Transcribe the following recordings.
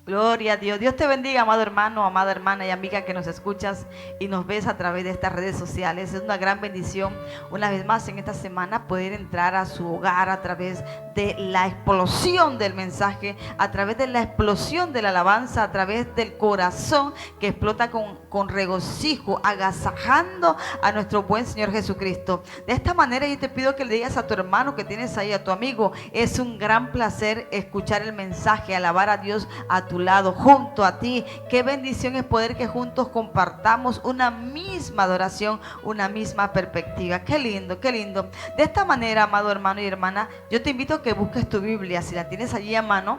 Gloria a Dios. Dios te bendiga, amado hermano, amada hermana y amiga que nos escuchas y nos ves a través de estas redes sociales. Es una gran bendición, una vez más en esta semana, poder entrar a su hogar a través de la explosión del mensaje, a través de la explosión de la alabanza, a través del corazón que explota con regocijo, agasajando a nuestro buen Señor Jesucristo. De esta manera yo te pido que le digas a tu hermano que tienes ahí, a tu amigo: es un gran placer escuchar el mensaje, alabar a Dios a tu lado, junto a ti. Qué bendición es poder que juntos compartamos una misma adoración, una misma perspectiva. Qué lindo, qué lindo. De esta manera, amado hermano y hermana, yo te invito a que busques tu Biblia, si la tienes allí a mano,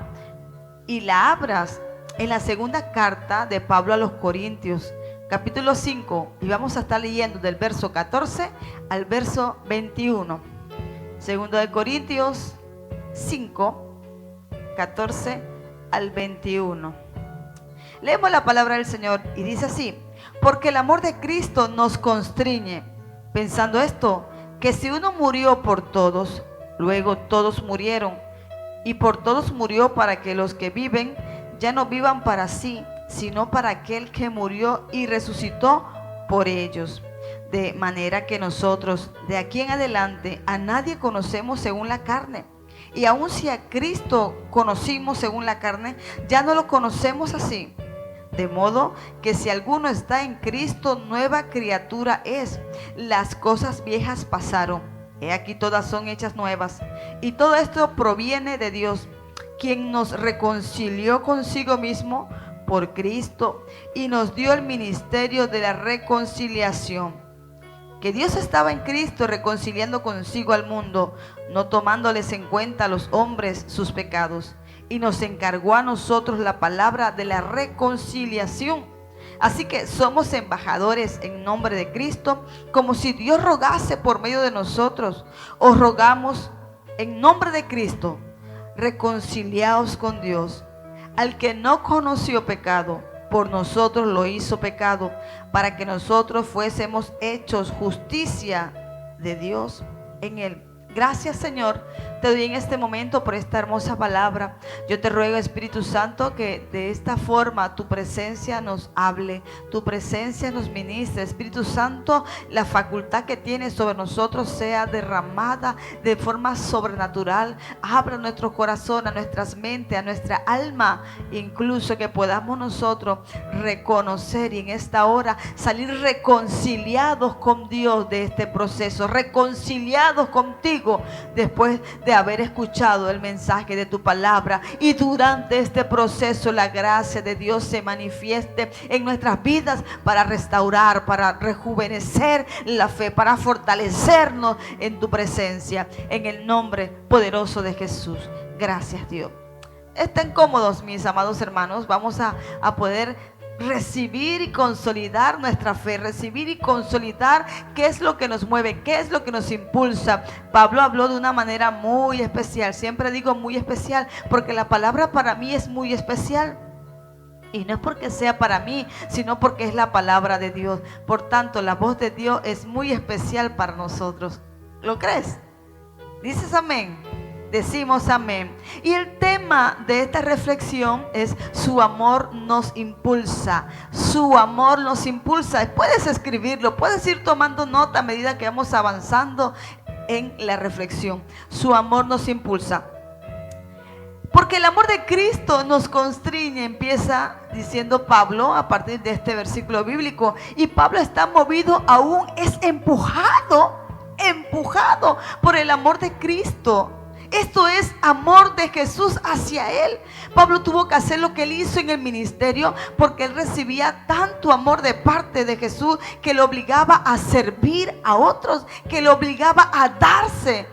y la abras en la segunda carta de Pablo a los Corintios, capítulo 5, y vamos a estar leyendo del verso 14 al verso 21. Segundo de Corintios 5, 14 al 21. Leemos la palabra del Señor y dice así: porque el amor de Cristo nos constriñe, pensando esto, que si uno murió por todos, luego todos murieron, y por todos murió, para que los que viven ya no vivan para sí, sino para aquel que murió y resucitó por ellos. De manera que nosotros de aquí en adelante a nadie conocemos según la carne. Y aun si a Cristo conocimos según la carne, ya no lo conocemos así. De modo que si alguno está en Cristo, nueva criatura es. Las cosas viejas pasaron, he aquí todas son hechas nuevas. Y todo esto proviene de Dios, quien nos reconcilió consigo mismo por Cristo y nos dio el ministerio de la reconciliación. Que Dios estaba en Cristo reconciliando consigo al mundo, no tomándoles en cuenta a los hombres sus pecados, y nos encargó a nosotros la palabra de la reconciliación. Así que somos embajadores en nombre de Cristo, como si Dios rogase por medio de nosotros. Os rogamos en nombre de Cristo, reconciliaos con Dios. Al que no conoció pecado, por nosotros lo hizo pecado, para que nosotros fuésemos hechos justicia de Dios en él. Gracias, Señor, te doy en este momento por esta hermosa palabra. Yo te ruego, Espíritu Santo, que de esta forma tu presencia nos hable, tu presencia nos ministre. Espíritu Santo, la facultad que tienes sobre nosotros sea derramada de forma sobrenatural. Abra nuestro corazón, a nuestras mentes, a nuestra alma, incluso que podamos nosotros reconocer y en esta hora salir reconciliados con Dios de este proceso, reconciliados contigo después de haber escuchado el mensaje de tu palabra. Y durante este proceso la gracia de Dios se manifieste en nuestras vidas para restaurar, para rejuvenecer la fe, para fortalecernos en tu presencia, en el nombre poderoso de Jesús. Gracias, Dios. Estén cómodos, mis amados hermanos. Vamos a poder recibir y consolidar nuestra fe, recibir y consolidar qué es lo que nos mueve, qué es lo que nos impulsa. Pablo habló de una manera muy especial. Siempre digo muy especial porque la palabra para mí es muy especial. Y no es porque sea para mí, sino porque es la palabra de Dios. Por tanto, la voz de Dios es muy especial para nosotros. ¿Lo crees? ¿Dices amén? Decimos amén. Y el tema de esta reflexión es: su amor nos impulsa. Su amor nos impulsa. Puedes escribirlo, puedes ir tomando nota a medida que vamos avanzando en la reflexión. Su amor nos impulsa. Porque el amor de Cristo nos constriñe, empieza diciendo Pablo a partir de este versículo bíblico. Y Pablo está movido, aún es empujado por el amor de Cristo. Esto es amor de Jesús hacia él. Pablo tuvo que hacer lo que él hizo en el ministerio porque él recibía tanto amor de parte de Jesús que lo obligaba a servir a otros, que lo obligaba a darse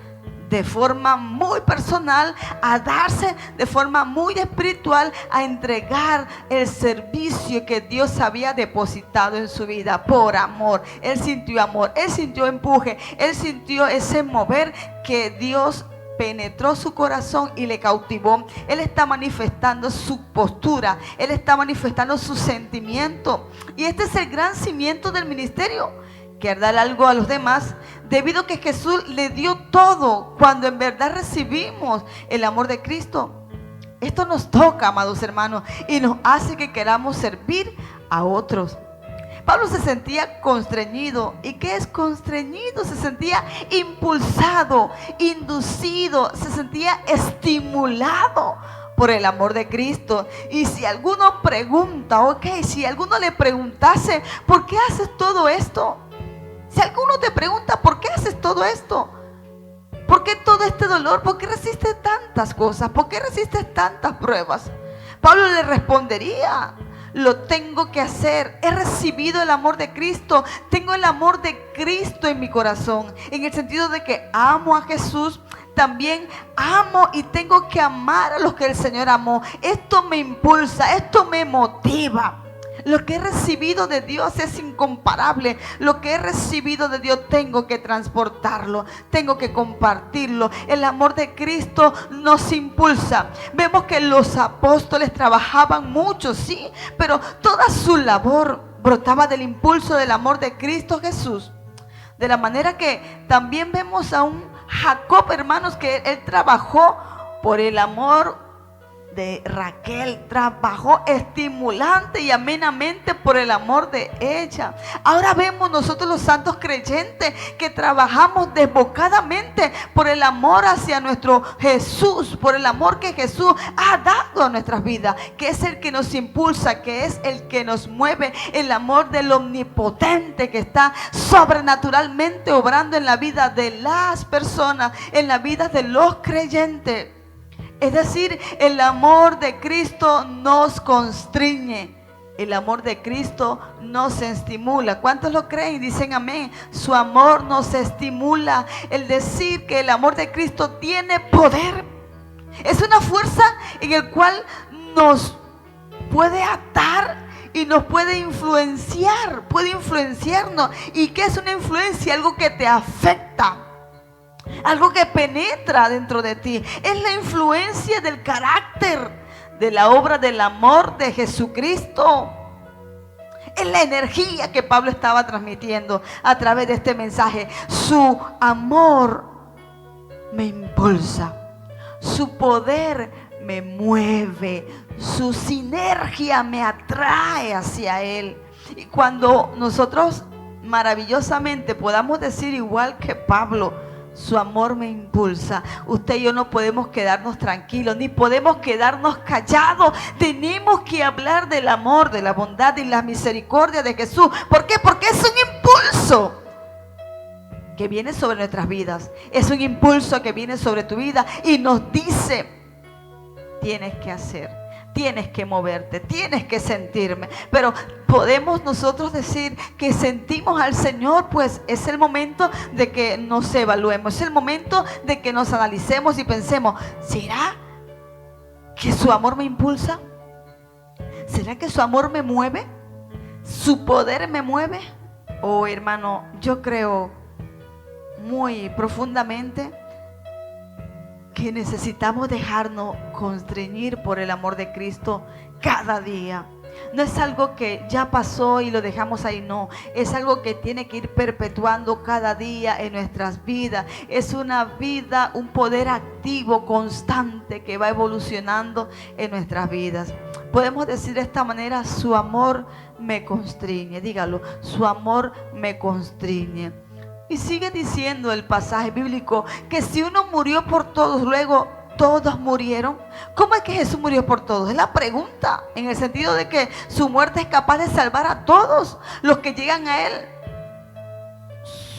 de forma muy personal, a darse de forma muy espiritual, a entregar el servicio que Dios había depositado en su vida por amor. Él sintió empuje, él sintió ese mover que Dios penetró su corazón y le cautivó. Él está manifestando su postura, él está manifestando su sentimiento. Y este es el gran cimiento del ministerio, que dar algo a los demás, debido a que Jesús le dio todo. Cuando en verdad recibimos el amor de Cristo, Esto nos toca, amados hermanos, y nos hace que queramos servir a otros. Pablo se sentía constreñido. ¿Y qué es constreñido? Se sentía impulsado, inducido, se sentía estimulado por el amor de Cristo. Y si alguno pregunta, si alguno le preguntase, ¿por qué haces todo esto? Si alguno te pregunta, ¿por qué haces todo esto? ¿Por qué todo este dolor? ¿Por qué resistes tantas cosas? ¿Por qué resistes tantas pruebas? Pablo le respondería: lo tengo que hacer. He recibido el amor de Cristo. Tengo el amor de Cristo en mi corazón. En el sentido de que amo a Jesús. También amo y tengo que amar a los que el Señor amó. Esto me impulsa, esto me motiva. Lo que he recibido de Dios es incomparable. Lo que he recibido de Dios tengo que transportarlo, tengo que compartirlo. El amor de Cristo nos impulsa. Vemos que los apóstoles trabajaban mucho, sí, pero toda su labor brotaba del impulso del amor de Cristo Jesús. De la manera que también vemos a un Jacob, hermanos, que él trabajó por el amor de Raquel, trabajó estimulante y amenamente por el amor de ella. Ahora vemos nosotros los santos creyentes que trabajamos desbocadamente por el amor hacia nuestro Jesús, por el amor que Jesús ha dado a nuestras vidas, que es el que nos impulsa, que es el que nos mueve, el amor del omnipotente que está sobrenaturalmente obrando en la vida de las personas, en la vida de los creyentes. Es decir, el amor de Cristo nos constriñe. El amor de Cristo nos estimula. ¿Cuántos lo creen? Dicen amén. Su amor nos estimula. El decir que el amor de Cristo tiene poder. Es una fuerza en la cual nos puede atar y nos puede influenciar. Puede influenciarnos. ¿Y qué es una influencia? Algo que te afecta. Algo que penetra dentro de ti. Es la influencia del carácter, de la obra del amor de Jesucristo. Es la energía que Pablo estaba transmitiendo a través de este mensaje. Su amor me impulsa. Su poder me mueve. Su sinergia me atrae hacia Él. Y cuando nosotros maravillosamente podamos decir igual que Pablo: su amor me impulsa. Usted y yo no podemos quedarnos tranquilos, ni podemos quedarnos callados. Tenemos que hablar del amor, de la bondad y la misericordia de Jesús. ¿Por qué? Porque es un impulso que viene sobre nuestras vidas. Es un impulso que viene sobre tu vida y nos dice: tienes que hacer, tienes que moverte, tienes que sentirme. Pero podemos nosotros decir que sentimos al Señor, pues es el momento de que nos evaluemos, es el momento de que nos analicemos y pensemos: ¿será que su amor me impulsa? ¿Será que su amor me mueve? ¿Su poder me mueve? Oh, hermano, yo creo muy profundamente que necesitamos dejarnos constreñir por el amor de Cristo cada día. No es algo que ya pasó y lo dejamos ahí, no. Es algo que tiene que ir perpetuando cada día en nuestras vidas. Es una vida, un poder activo, constante, que va evolucionando en nuestras vidas. Podemos decir de esta manera: su amor me constriñe. Dígalo: su amor me constriñe. Y sigue diciendo el pasaje bíblico que si uno murió por todos, luego todos murieron. ¿Cómo es que Jesús murió por todos? Es la pregunta, en el sentido de que su muerte es capaz de salvar a todos los que llegan a Él.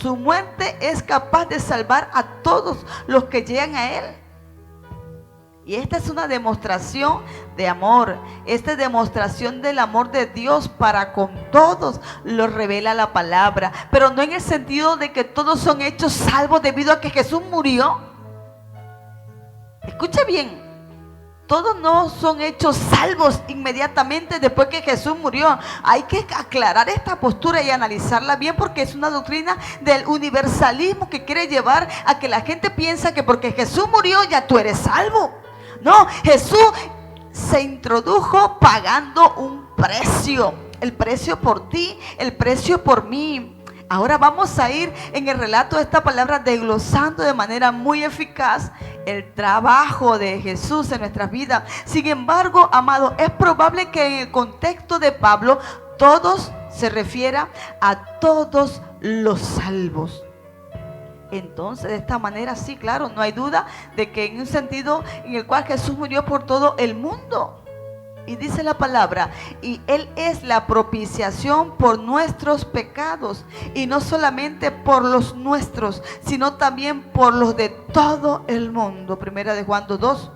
Su muerte es capaz de salvar a todos los que llegan a Él. Y esta es una demostración de amor. Esta demostración del amor de Dios para con todos lo revela la palabra. Pero no en el sentido de que todos son hechos salvos debido a que Jesús murió. Escuche bien. Todos no son hechos salvos inmediatamente después que Jesús murió. Hay que aclarar esta postura y analizarla bien, porque es una doctrina del universalismo que quiere llevar a que la gente piensa que porque Jesús murió ya tú eres salvo. No, Jesús se introdujo pagando un precio. El precio por ti, el precio por mí. Ahora vamos a ir en el relato de esta palabra desglosando de manera muy eficaz el trabajo de Jesús en nuestras vidas. Sin embargo, amado, es probable que en el contexto de Pablo, todos se refiera a todos los salvos. Entonces, de esta manera, sí, claro, no hay duda de que en un sentido en el cual Jesús murió por todo el mundo. Y dice la palabra, y Él es la propiciación por nuestros pecados, y no solamente por los nuestros, sino también por los de todo el mundo. Primera de Juan 2:2.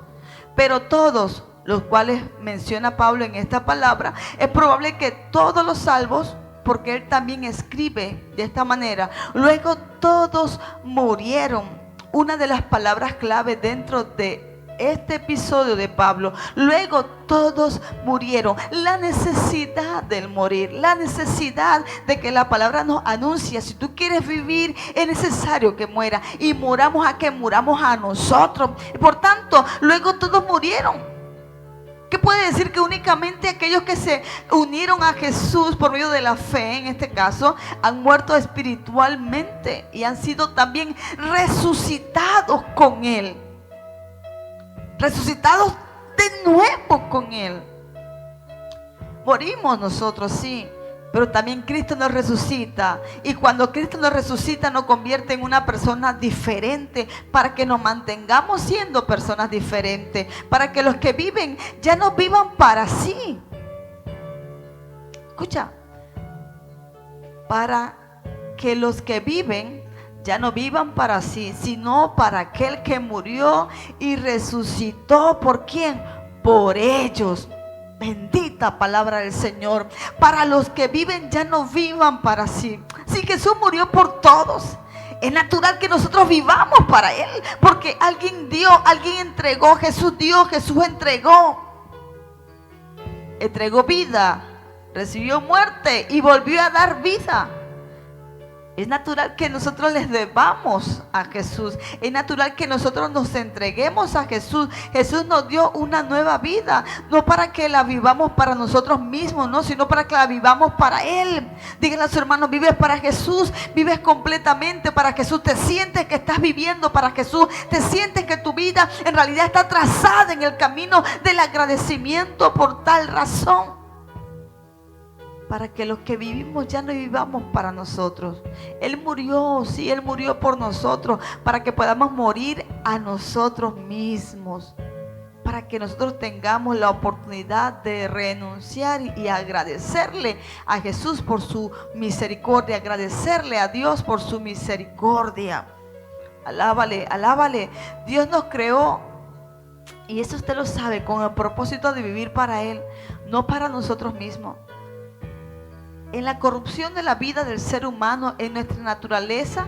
Pero todos los cuales menciona Pablo en esta palabra, es probable que todos los salvos, porque él también escribe de esta manera, luego todos murieron. Una de las palabras clave dentro de este episodio de Pablo, luego todos murieron. La necesidad del morir, la necesidad de que la palabra nos anuncia, si tú quieres vivir, es necesario que muera. Y muramos a que muramos a nosotros. Por tanto, luego todos murieron. ¿Qué puede decir? Que únicamente aquellos que se unieron a Jesús por medio de la fe, en este caso, han muerto espiritualmente y han sido también resucitados con Él. Resucitados de nuevo con Él. Morimos nosotros, sí, pero también Cristo nos resucita. Y cuando Cristo nos resucita, nos convierte en una persona diferente, para que nos mantengamos siendo personas diferentes, para que los que viven ya no vivan para sí. Escucha, para que los que viven ya no vivan para sí, sino para aquel que murió y resucitó. ¿Por quién? Por ellos. Bendita palabra del Señor. Para los que viven ya no vivan para sí. Sí, Jesús murió por todos. Es natural que nosotros vivamos para Él, porque alguien dio, alguien entregó. Jesús dio, Jesús entregó. Entregó vida, recibió muerte y volvió a dar vida. Es natural que nosotros les debamos a Jesús. Es natural que nosotros nos entreguemos a Jesús. Jesús nos dio una nueva vida. No para que la vivamos para nosotros mismos, no, sino para que la vivamos para Él. Díganle a su hermano, vives para Jesús. Vives completamente para Jesús. Te sientes que estás viviendo para Jesús. Te sientes que tu vida en realidad está trazada en el camino del agradecimiento por tal razón. Para que los que vivimos ya no vivamos para nosotros. Él murió, sí, Él murió por nosotros, para que podamos morir a nosotros mismos, para que nosotros tengamos la oportunidad de renunciar y agradecerle a Jesús por su misericordia, agradecerle a Dios por su misericordia. Alábale, alábale. Dios nos creó, y eso usted lo sabe, con el propósito de vivir para Él, no para nosotros mismos. En la corrupción de la vida del ser humano, en nuestra naturaleza,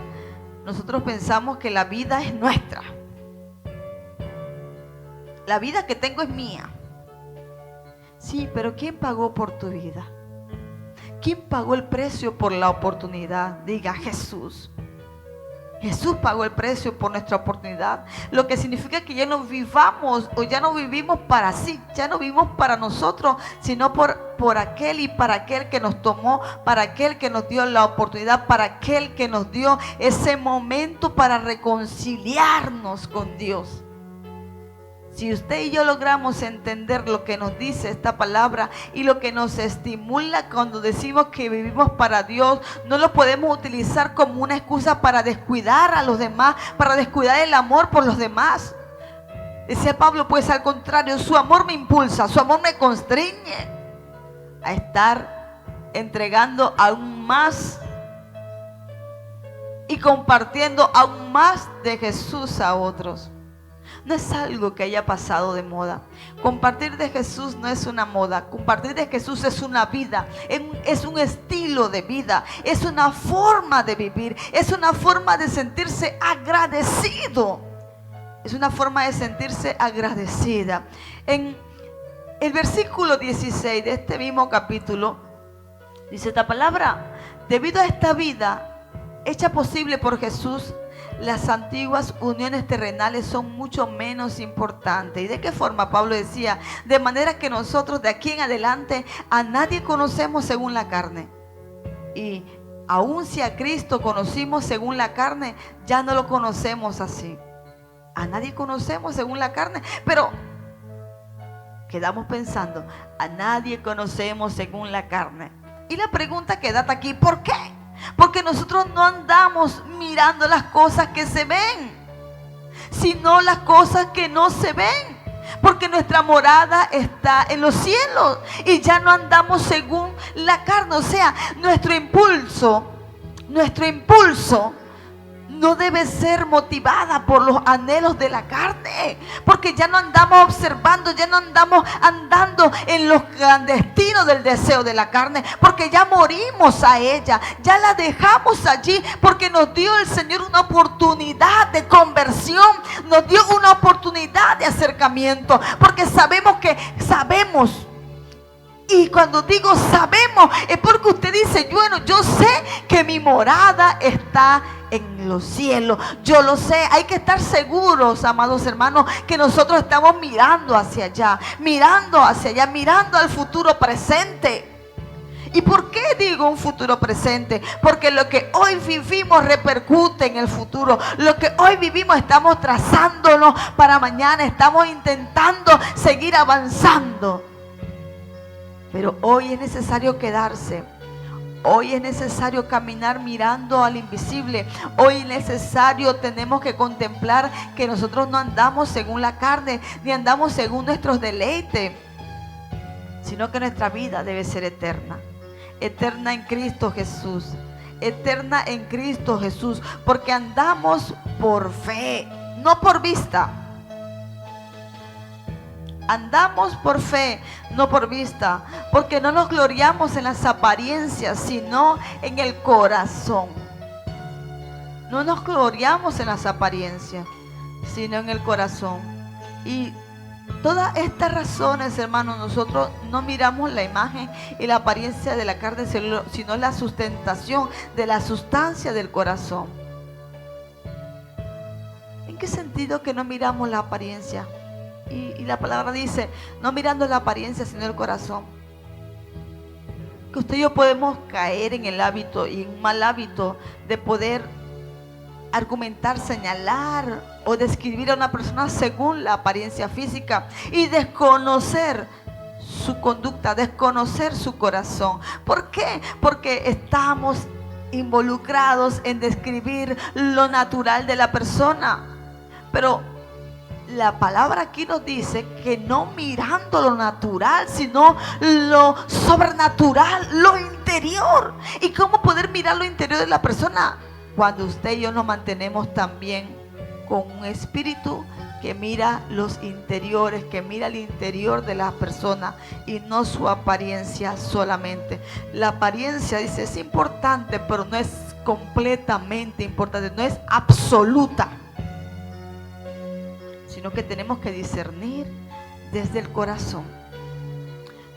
nosotros pensamos que la vida es nuestra. La vida que tengo es mía. Sí, pero ¿quién pagó por tu vida? ¿Quién pagó el precio por la oportunidad? Diga, Jesús. Jesús pagó el precio por nuestra oportunidad, lo que significa que ya no vivamos o ya no vivimos para sí, ya no vivimos para nosotros, sino por aquel y para aquel que nos tomó, para aquel que nos dio la oportunidad, para aquel que nos dio ese momento para reconciliarnos con Dios. Si usted y yo logramos entender lo que nos dice esta palabra y lo que nos estimula cuando decimos que vivimos para Dios, no lo podemos utilizar como una excusa para descuidar a los demás, para descuidar el amor por los demás. Decía Pablo, pues al contrario, su amor me impulsa, su amor me constriñe a estar entregando aún más y compartiendo aún más de Jesús a otros. No es algo que haya pasado de moda. Compartir de Jesús no es una moda. Compartir de Jesús es una vida. Es un estilo de vida. Es una forma de vivir. Es una forma de sentirse agradecido. Es una forma de sentirse agradecida. En el versículo 16 de este mismo capítulo, dice esta palabra: debido a esta vida hecha posible por Jesús, las antiguas uniones terrenales son mucho menos importantes. ¿Y de qué forma? Pablo decía, de manera que nosotros de aquí en adelante a nadie conocemos según la carne. Y aun si a Cristo conocimos según la carne, ya no lo conocemos así. A nadie conocemos según la carne, pero quedamos pensando, a nadie conocemos según la carne. Y la pregunta que data aquí, ¿por qué? Porque nosotros no andamos mirando las cosas que se ven, sino las cosas que no se ven. Porque nuestra morada está en los cielos y ya no andamos según la carne. O sea, nuestro impulso no debe ser motivada por los anhelos de la carne, porque ya no andamos observando, ya no andamos andando en los clandestinos del deseo de la carne, porque ya morimos a ella, ya la dejamos allí, porque nos dio el Señor una oportunidad de conversión, nos dio una oportunidad de acercamiento, porque sabemos. Y cuando digo sabemos, es porque usted dice, bueno, yo sé que mi morada está en los cielos. Yo lo sé. Hay que estar seguros, amados hermanos, que nosotros estamos mirando hacia allá, mirando al futuro presente. ¿Y por qué digo un futuro presente? Porque lo que hoy vivimos repercute en el futuro. Lo que hoy vivimos estamos trazándonos para mañana. Estamos intentando seguir avanzando. Pero hoy es necesario quedarse. Hoy es necesario caminar mirando al invisible. Hoy es necesario, tenemos que contemplar que nosotros no andamos según la carne, ni andamos según nuestros deleites, sino que nuestra vida debe ser eterna. Eterna en Cristo Jesús. Eterna en Cristo Jesús. Porque andamos por fe, no por vista. Andamos por fe, no por vista, porque no nos gloriamos en las apariencias, sino en el corazón. No nos gloriamos en las apariencias, sino en el corazón. Y todas estas razones, hermanos, nosotros no miramos la imagen y la apariencia de la carne, sino la sustentación de la sustancia del corazón. ¿En qué sentido que no miramos la apariencia? Y la palabra dice, no mirando la apariencia, sino el corazón. Que usted y yo podemos caer en el hábito y en un mal hábito de poder argumentar, señalar o describir a una persona según la apariencia física y desconocer su conducta, desconocer su corazón. ¿Por qué? Porque estamos involucrados en describir lo natural de la persona. Pero la palabra aquí nos dice que no mirando lo natural, sino lo sobrenatural, lo interior. ¿Y cómo poder mirar lo interior de la persona? Cuando usted y yo nos mantenemos también con un espíritu que mira los interiores, que mira el interior de la persona y no su apariencia solamente. La apariencia, dice, es importante, pero no es completamente importante, no es absoluta, sino que tenemos que discernir desde el corazón.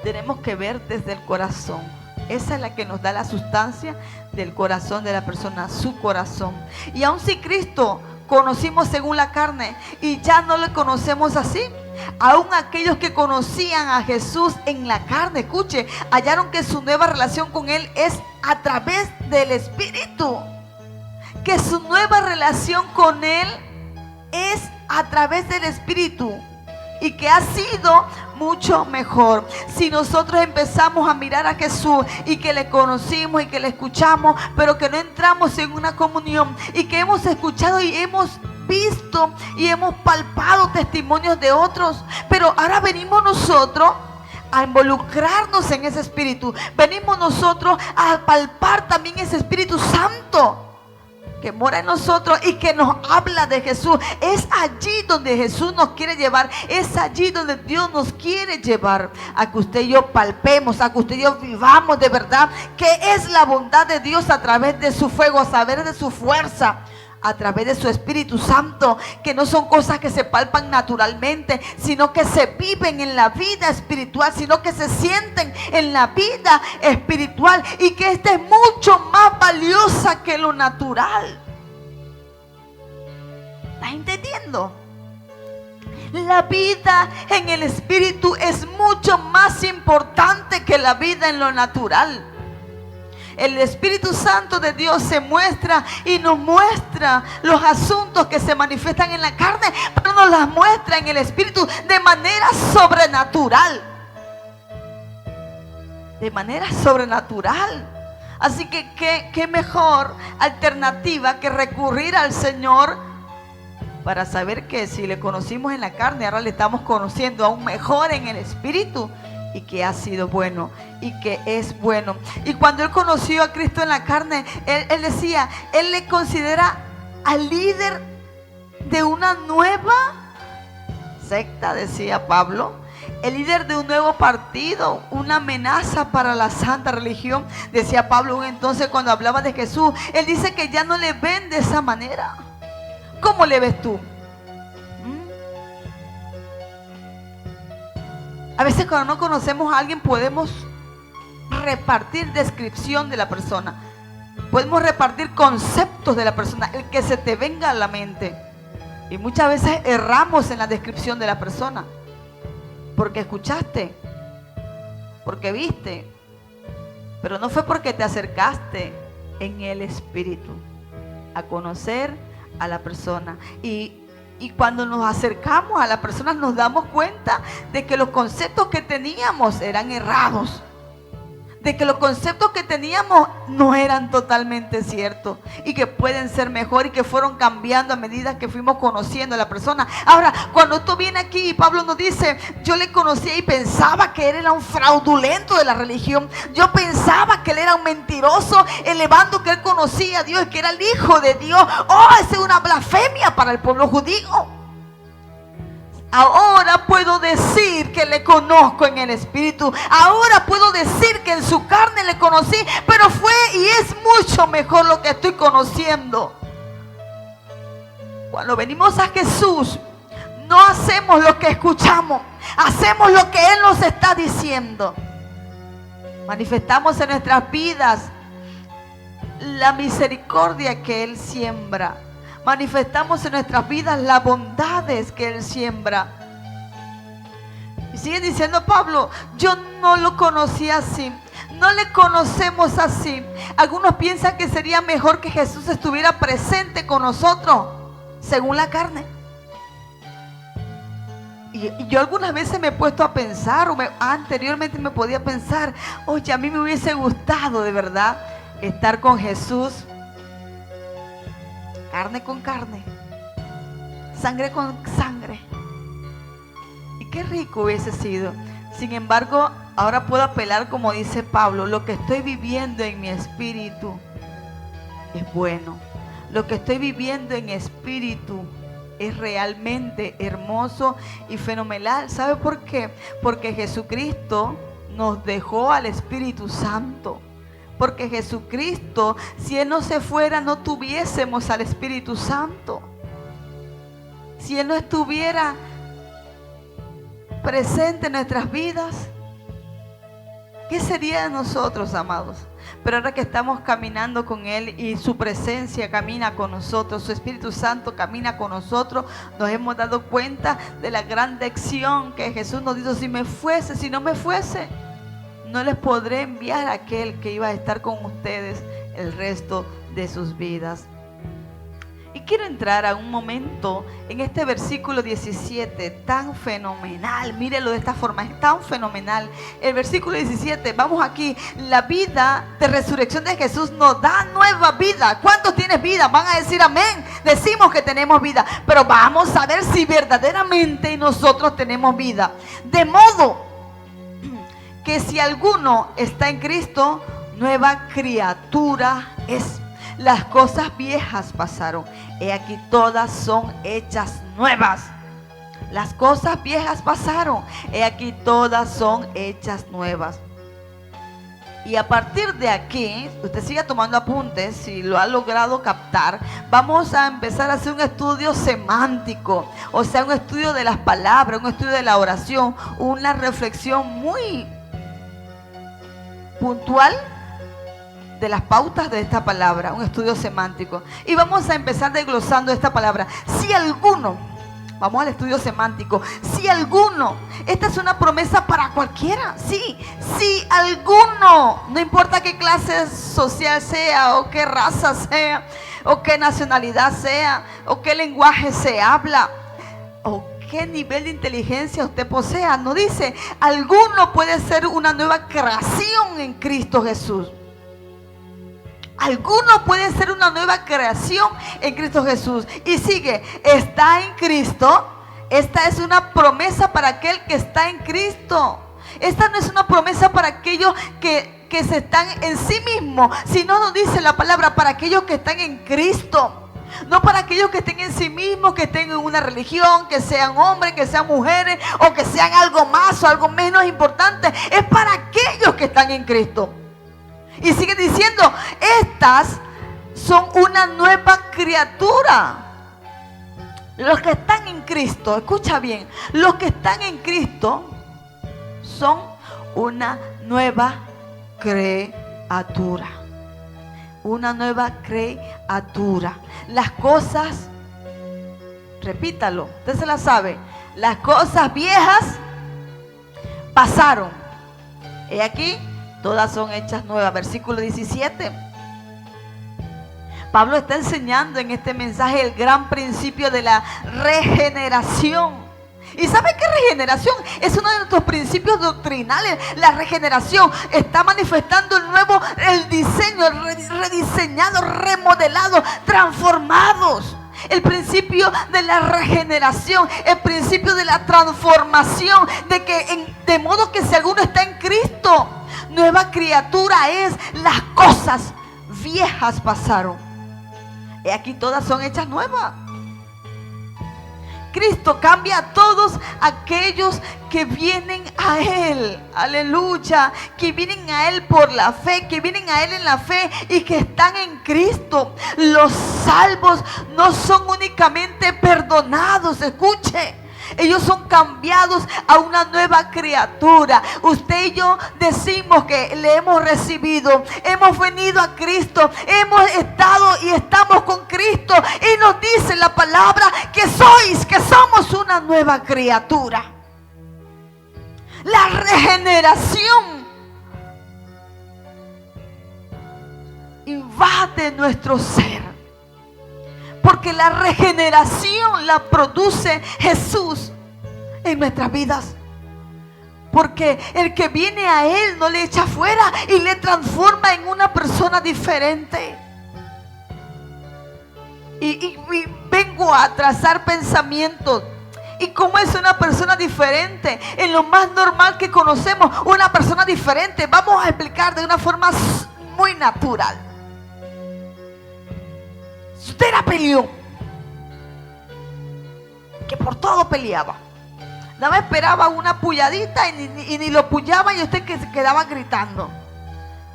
Tenemos que ver desde el corazón. Esa es la que nos da la sustancia del corazón de la persona, su corazón. Y aun si Cristo conocimos según la carne y ya no le conocemos así, aún aquellos que conocían a Jesús en la carne, escuche, hallaron que su nueva relación con Él es a través del Espíritu. Que su nueva relación con Él es a través del Espíritu y que ha sido mucho mejor. Si nosotros empezamos a mirar a Jesús y que le conocimos y que le escuchamos, pero que no entramos en una comunión y que hemos escuchado y hemos visto y hemos palpado testimonios de otros, pero ahora venimos nosotros a involucrarnos en ese Espíritu, venimos nosotros a palpar también ese Espíritu Santo que mora en nosotros y que nos habla de Jesús. Es allí donde Jesús nos quiere llevar. Es allí donde Dios nos quiere llevar, a que usted y yo palpemos, a que usted y yo vivamos de verdad que es la bondad de Dios a través de su fuego, a través de su fuerza, a través de su Espíritu Santo, que no son cosas que se palpan naturalmente, sino que se viven en la vida espiritual, sino que se sienten en la vida espiritual, y que esta es mucho más valiosa que lo natural. ¿Estás entendiendo? La vida en el Espíritu es mucho más importante que la vida en lo natural. El Espíritu Santo de Dios se muestra y nos muestra los asuntos que se manifiestan en la carne, pero nos las muestra en el Espíritu de manera sobrenatural. De manera sobrenatural. Así que qué mejor alternativa que recurrir al Señor para saber que si le conocimos en la carne, ahora le estamos conociendo aún mejor en el Espíritu, y que ha sido bueno y que es bueno. Y cuando él conoció a Cristo en la carne, él decía, él le considera al líder de una nueva secta, decía Pablo, el líder de un nuevo partido, una amenaza para la santa religión, decía Pablo entonces cuando hablaba de Jesús. Él dice que ya no le ven de esa manera. ¿Cómo le ves tú? A veces cuando no conocemos a alguien podemos repartir descripción de la persona. Podemos repartir conceptos de la persona, el que se te venga a la mente. Y muchas veces erramos en la descripción de la persona. Porque escuchaste, porque viste, pero no fue porque te acercaste en el Espíritu a conocer a la persona. Y cuando nos acercamos a la persona nos damos cuenta de que los conceptos que teníamos eran errados, de que los conceptos que teníamos no eran totalmente ciertos y que pueden ser mejor y que fueron cambiando a medida que fuimos conociendo a la persona. Ahora, cuando esto viene aquí, Pablo nos dice, yo le conocía y pensaba que él era un fraudulento de la religión. Yo pensaba que él era un mentiroso, elevando que él conocía a Dios y que era el Hijo de Dios. Oh, esa es una blasfemia para el pueblo judío. Ahora puedo decir que le conozco en el Espíritu. Ahora puedo decir que en su carne le conocí, pero fue y es mucho mejor lo que estoy conociendo. Cuando venimos a Jesús, no hacemos lo que escuchamos, hacemos lo que Él nos está diciendo. Manifestamos en nuestras vidas la misericordia que Él siembra. Manifestamos en nuestras vidas las bondades que Él siembra. Y sigue diciendo Pablo, yo no lo conocí así, no le conocemos así. Algunos piensan que sería mejor que Jesús estuviera presente con nosotros, según la carne. Y yo algunas veces me he puesto a pensar, anteriormente me podía pensar, oye, a mí me hubiese gustado de verdad estar con Jesús, carne con carne, sangre con sangre. Y qué rico hubiese sido. Sin embargo, ahora puedo apelar, como dice Pablo, lo que estoy viviendo en mi espíritu es bueno. Lo que estoy viviendo en espíritu es realmente hermoso y fenomenal. ¿Sabe por qué? Porque Jesucristo nos dejó al Espíritu Santo. Porque Jesucristo, si Él no se fuera, no tuviésemos al Espíritu Santo. Si Él no estuviera presente en nuestras vidas, ¿qué sería de nosotros, amados? Pero ahora que estamos caminando con Él y su presencia camina con nosotros, su Espíritu Santo camina con nosotros, nos hemos dado cuenta de la gran lección que Jesús nos dijo: si no me fuese, no les podré enviar a aquel que iba a estar con ustedes el resto de sus vidas. Y quiero entrar a un momento en este versículo 17 tan fenomenal. Mírelo de esta forma, es tan fenomenal. El versículo 17, vamos aquí. La vida de resurrección de Jesús nos da nueva vida. ¿Cuántos tienes vida? Van a decir amén. Decimos que tenemos vida, pero vamos a ver si verdaderamente nosotros tenemos vida. De modo que si alguno está en Cristo, nueva criatura es. Las cosas viejas pasaron, he aquí todas son hechas nuevas. Las cosas viejas pasaron, he aquí todas son hechas nuevas. Y a partir de aquí, usted siga tomando apuntes, si lo ha logrado captar, vamos a empezar a hacer un estudio semántico, o sea, un estudio de las palabras, un estudio de la oración, una reflexión muy puntual de las pautas de esta palabra, un estudio semántico. Y vamos a empezar desglosando esta palabra. Si alguno Vamos al estudio semántico. Si alguno, esta es una promesa para cualquiera. Sí, si alguno, no importa qué clase social sea, o qué raza sea, o qué nacionalidad sea, o qué lenguaje se habla, o qué nivel de inteligencia usted posea. No dice, alguno puede ser una nueva creación en Cristo Jesús. Alguno puede ser una nueva creación en Cristo Jesús. Y sigue, está en Cristo. Esta es una promesa para aquel que está en Cristo. Esta no es una promesa para aquellos que se están en sí mismos, sino nos dice la palabra para aquellos que están en Cristo. No para aquellos que estén en sí mismos, que estén en una religión, que sean hombres, que sean mujeres, o que sean algo más o algo menos importante. Es para aquellos que están en Cristo. Y sigue diciendo, estas son una nueva criatura. Los que están en Cristo, escucha bien, los que están en Cristo son una nueva criatura. Una nueva criatura. Las cosas, repítalo, usted se la sabe, las cosas viejas pasaron. He aquí, todas son hechas nuevas. Versículo 17. Pablo está enseñando en este mensaje el gran principio de la regeneración. ¿Y sabe qué regeneración? Es uno de nuestros principios doctrinales. La regeneración está manifestando el diseño, rediseñado, remodelado, transformados. El principio de la regeneración, el principio de la transformación, de modo que si alguno está en Cristo, nueva criatura es. Las cosas viejas pasaron. Y aquí todas son hechas nuevas. Cristo cambia a todos aquellos que vienen a Él, aleluya, que vienen a Él por la fe, que vienen a Él en la fe y que están en Cristo. Los salvos no son únicamente perdonados, escuche. Ellos son cambiados a una nueva criatura. Usted y yo decimos que le hemos recibido, hemos venido a Cristo, hemos estado y estamos con Cristo. Y nos dice la palabra que somos una nueva criatura. La regeneración invade nuestro ser. Porque la regeneración la produce Jesús en nuestras vidas. Porque el que viene a Él no le echa fuera y le transforma en una persona diferente. Y vengo a trazar pensamientos. ¿Y cómo es una persona diferente? En lo más normal que conocemos, una persona diferente. Vamos a explicar de una forma muy natural. Si usted era peleón, que por todo peleaba, nada más esperaba una pulladita y ni lo pullaba y usted que se quedaba gritando.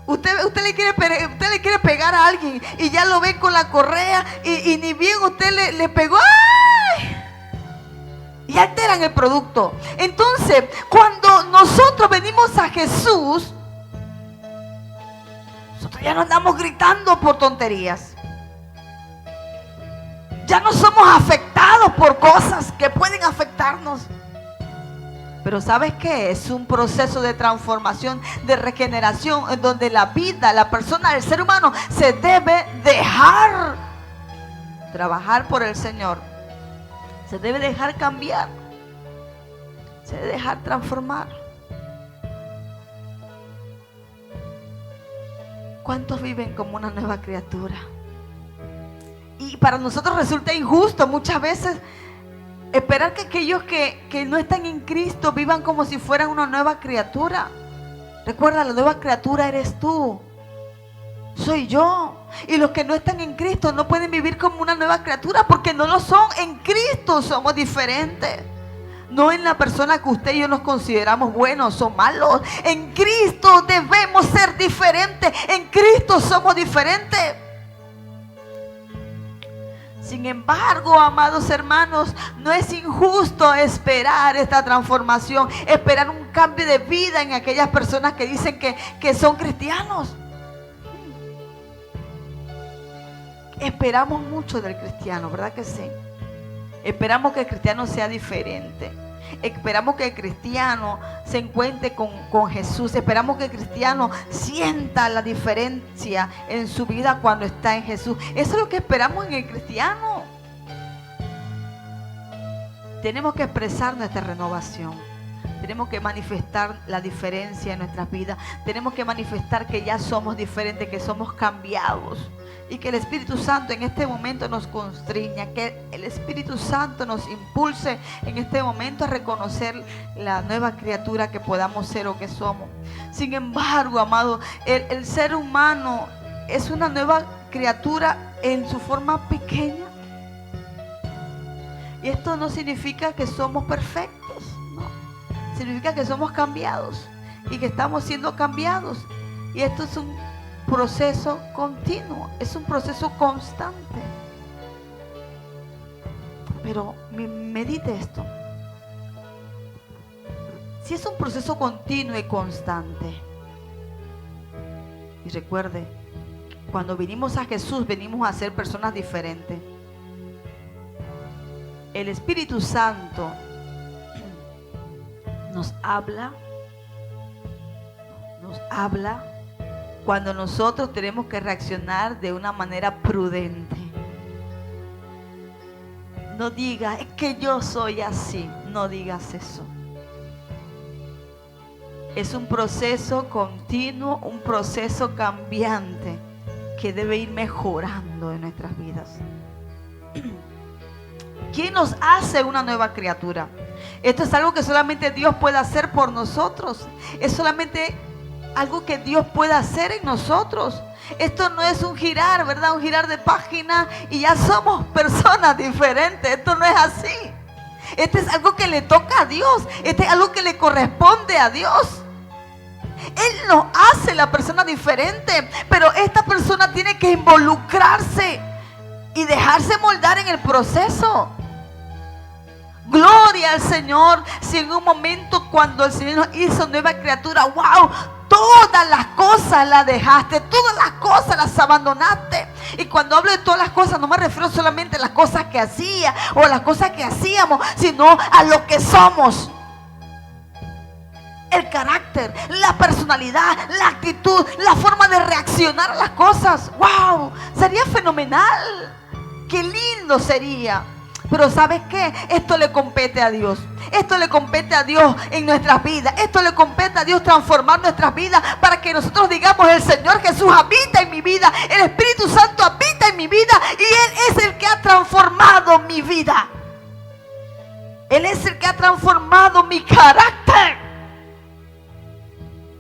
Usted le quiere pegar a alguien y ya lo ve con la correa y ni bien usted le pegó. ¡Ay! Y alteran el producto. Entonces, cuando nosotros venimos a Jesús, nosotros ya no andamos gritando por tonterías. Ya no somos afectados por cosas que pueden afectarnos. Pero ¿sabes qué? Es un proceso de transformación, de regeneración, en donde la vida, la persona, el ser humano se debe dejar trabajar por el Señor. Se debe dejar cambiar. Se debe dejar transformar. ¿Cuántos viven como una nueva criatura? Y para nosotros resulta injusto muchas veces esperar que aquellos que no están en Cristo vivan como si fueran una nueva criatura. Recuerda, la nueva criatura eres tú, soy yo. Y los que no están en Cristo no pueden vivir como una nueva criatura porque no lo son. En Cristo somos diferentes. No en la persona que usted y yo nos consideramos buenos o malos. En Cristo debemos ser diferentes. En Cristo somos diferentes. Sin embargo, amados hermanos, no es injusto esperar esta transformación, esperar un cambio de vida en aquellas personas que dicen que son cristianos. Esperamos mucho del cristiano, ¿verdad que sí? Esperamos que el cristiano sea diferente. Esperamos que el cristiano se encuentre con Jesús. Esperamos que el cristiano sienta la diferencia en su vida cuando está en Jesús. Eso es lo que esperamos en el cristiano. Tenemos que expresar nuestra renovación. Tenemos que manifestar la diferencia en nuestras vidas. Tenemos que manifestar que ya somos diferentes, que somos cambiados. Y que el Espíritu Santo en este momento nos constriña, que el Espíritu Santo nos impulse en este momento a reconocer la nueva criatura que podamos ser o que somos. Sin embargo, amado, el ser humano es una nueva criatura en su forma pequeña. Y esto no significa que somos perfectos, no. Significa que somos cambiados y que estamos siendo cambiados. Y esto es un proceso continuo, es un proceso constante. Pero medite esto. Si es un proceso continuo y constante, y recuerde, cuando vinimos a Jesús, venimos a ser personas diferentes. El Espíritu Santo nos habla cuando nosotros tenemos que reaccionar de una manera prudente. No digas, es que yo soy así. No digas eso. Es un proceso continuo, un proceso cambiante que debe ir mejorando en nuestras vidas. ¿Quién nos hace una nueva criatura? Esto es algo que solamente Dios puede hacer por nosotros. Es solamente algo que Dios puede hacer en nosotros. Esto no es un girar, ¿verdad? Un girar de página y ya somos personas diferentes. Esto no es así. Esto es algo que le toca a Dios. Esto es algo que le corresponde a Dios. Él nos hace la persona diferente, pero esta persona tiene que involucrarse y dejarse moldar en el proceso. Gloria al Señor. Si en un momento cuando el Señor nos hizo nueva criatura, wow, todas las cosas las dejaste, todas las cosas las abandonaste. Y cuando hablo de todas las cosas, no me refiero solamente a las cosas que hacía o a las cosas que hacíamos, sino a lo que somos. El carácter, la personalidad, la actitud, la forma de reaccionar a las cosas. ¡Wow! Sería fenomenal. ¡Qué lindo sería! Pero ¿sabes qué? Esto le compete a Dios. Esto le compete a Dios en nuestras vidas. Esto le compete a Dios transformar nuestras vidas para que nosotros digamos: el Señor Jesús habita en mi vida. El Espíritu Santo habita en mi vida. Y Él es el que ha transformado mi vida. Él es el que ha transformado mi carácter.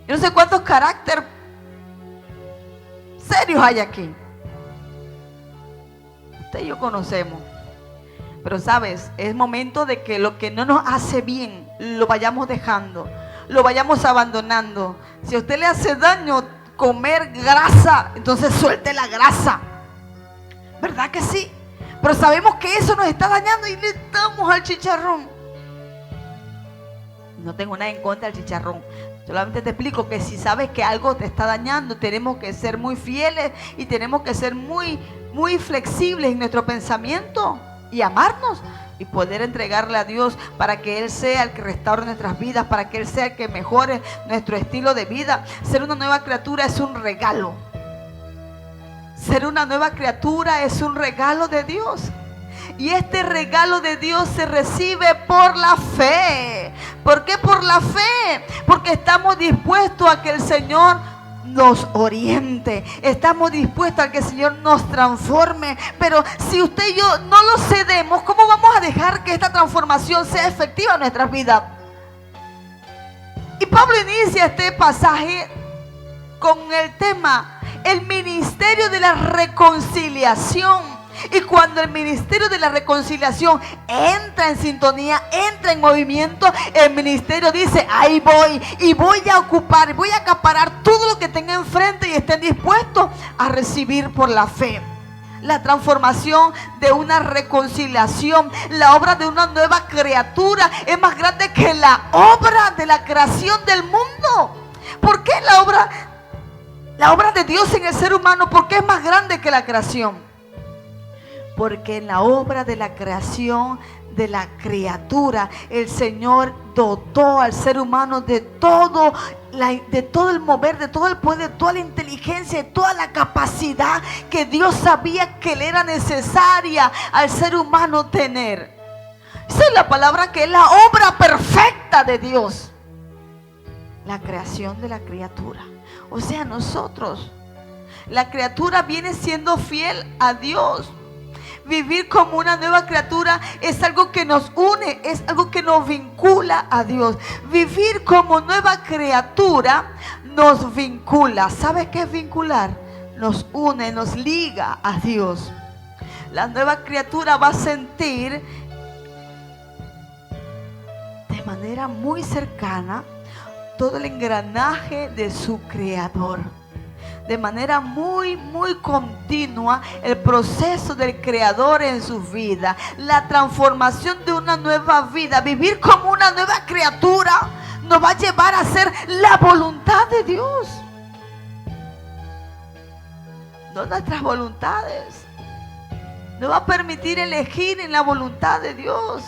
Yo no sé cuántos caracteres serios hay aquí. Usted y yo conocemos. Pero sabes, es momento de que lo que no nos hace bien lo vayamos dejando, lo vayamos abandonando. Si a usted le hace daño comer grasa, entonces suelte la grasa. ¿Verdad que sí? Pero sabemos que eso nos está dañando y le damos al chicharrón. No tengo nada en contra del chicharrón. Solamente te explico que si sabes que algo te está dañando, tenemos que ser muy fieles y tenemos que ser muy flexibles en nuestro pensamiento y amarnos y poder entregarle a Dios para que Él sea el que restaure nuestras vidas, para que Él sea el que mejore nuestro estilo de vida. Ser una nueva criatura es un regalo. Ser una nueva criatura es un regalo de Dios. Y este regalo de Dios se recibe por la fe. ¿Por qué por la fe? Porque estamos dispuestos a que el Señor nos oriente. Estamos dispuestos a que el Señor nos transforme. Pero si usted y yo no lo cedemos, ¿cómo vamos a dejar que esta transformación sea efectiva en nuestras vidas? Y Pablo inicia este pasaje con el tema: el ministerio de la reconciliación. Y cuando el ministerio de la reconciliación entra en sintonía, entra en movimiento, el ministerio dice: ahí voy y voy a ocupar, voy a acaparar todo lo que tenga enfrente y estén dispuestos a recibir por la fe. La transformación de una reconciliación, la obra de una nueva criatura es más grande que la obra de la creación del mundo. ¿Por qué la obra de Dios en el ser humano? ¿Por qué es más grande que la creación? Porque en la obra de la creación de la criatura, el Señor dotó al ser humano de todo el mover, de todo el poder, de toda la inteligencia, de toda la capacidad que Dios sabía que le era necesaria al ser humano tener. Esa es la palabra, que es la obra perfecta de Dios. La creación de la criatura. O sea, nosotros, la criatura viene siendo fiel a Dios. Vivir como una nueva criatura es algo que nos une, es algo que nos vincula a Dios. Vivir como nueva criatura nos vincula. ¿Sabes qué es vincular? Nos une, nos liga a Dios. La nueva criatura va a sentir de manera muy cercana todo el engranaje de su Creador. De manera muy continua el proceso del Creador en su vida, la transformación de una nueva vida. Vivir como una nueva criatura nos va a llevar a hacer la voluntad de Dios, no nuestras voluntades. Nos va a permitir elegir en la voluntad de Dios.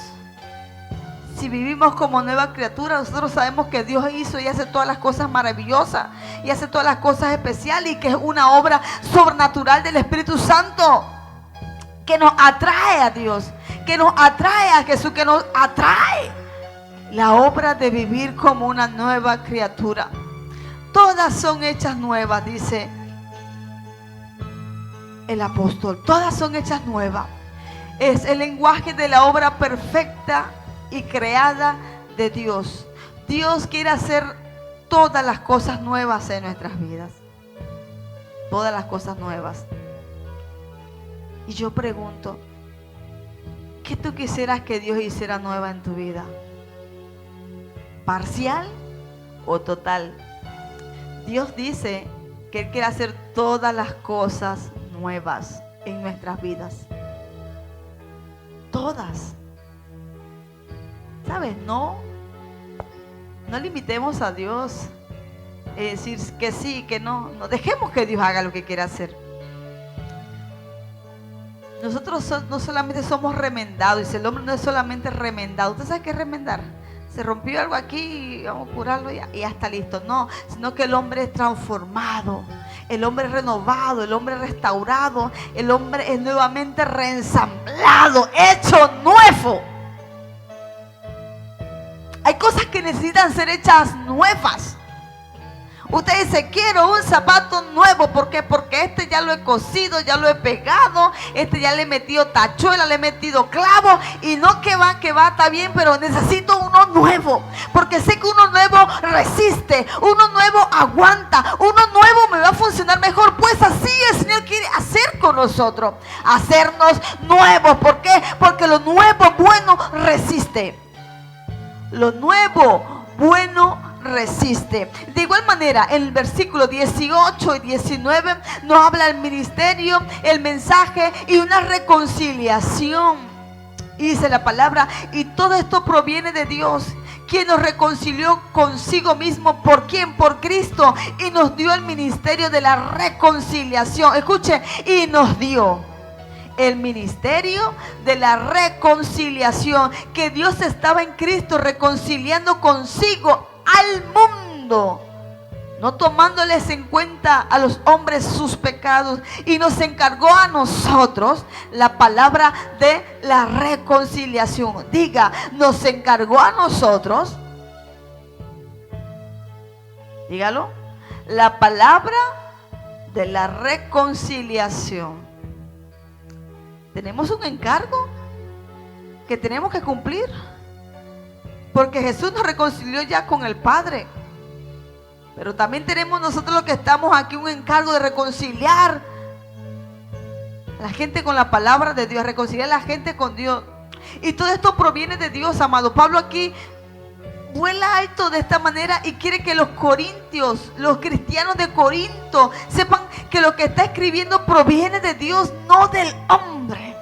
Si vivimos como nueva criatura, nosotros sabemos que Dios hizo y hace todas las cosas maravillosas y hace todas las cosas especiales, y que es una obra sobrenatural del Espíritu Santo que nos atrae a Dios, que nos atrae a Jesús, que nos atrae la obra de vivir como una nueva criatura. Todas son hechas nuevas, dice el apóstol. Todas son hechas nuevas. Es el lenguaje de la obra perfecta y creada de Dios. Dios quiere hacer todas las cosas nuevas en nuestras vidas. Todas las cosas nuevas. Y yo pregunto, ¿qué tú quisieras que Dios hiciera nueva en tu vida? ¿Parcial o total? Dios dice que Él quiere hacer todas las cosas nuevas en nuestras vidas. Todas. ¿Sabes? No limitemos a Dios. Decir que sí, que no. No dejemos que Dios haga lo que quiera hacer. Nosotros no solamente somos remendados. Dice, el hombre no es solamente remendado. ¿Usted sabe qué es remendar? Se rompió algo aquí y vamos a curarlo y ya está listo. No, sino que el hombre es transformado. El hombre es renovado, el hombre es restaurado. El hombre es nuevamente reensamblado, hecho nuevo. Hay cosas que necesitan ser hechas nuevas. Usted dice, quiero un zapato nuevo. ¿Por qué? Porque este ya lo he cosido, ya lo he pegado. Este ya le he metido tachuela, le he metido clavo. Y no que va, está bien, pero necesito uno nuevo. Porque sé que uno nuevo resiste, uno nuevo aguanta, uno nuevo me va a funcionar mejor. Pues así el Señor quiere hacer con nosotros. Hacernos nuevos. ¿Por qué? Porque lo nuevo, bueno, resiste. Lo nuevo, bueno, resiste. De igual manera, en el versículo 18 y 19 nos habla el ministerio, el mensaje y una reconciliación. Y dice la palabra, y todo esto proviene de Dios, quien nos reconcilió consigo mismo. ¿Por quién? Por Cristo. Y nos dio el ministerio de la reconciliación. Escuche, y nos dio el ministerio de la reconciliación, que Dios estaba en Cristo reconciliando consigo al mundo, no tomándoles en cuenta a los hombres sus pecados, y nos encargó a nosotros la palabra de la reconciliación. Diga, nos encargó a nosotros, dígalo, la palabra de la reconciliación. Tenemos un encargo que tenemos que cumplir, porque Jesús nos reconcilió ya con el Padre. Pero también tenemos nosotros los que estamos aquí un encargo de reconciliar a la gente con la palabra de Dios, reconciliar a la gente con Dios. Y todo esto proviene de Dios, amado. Pablo aquí vuela alto de esta manera y quiere que los corintios, los cristianos de Corinto, sepan que lo que está escribiendo proviene de Dios, no del hombre.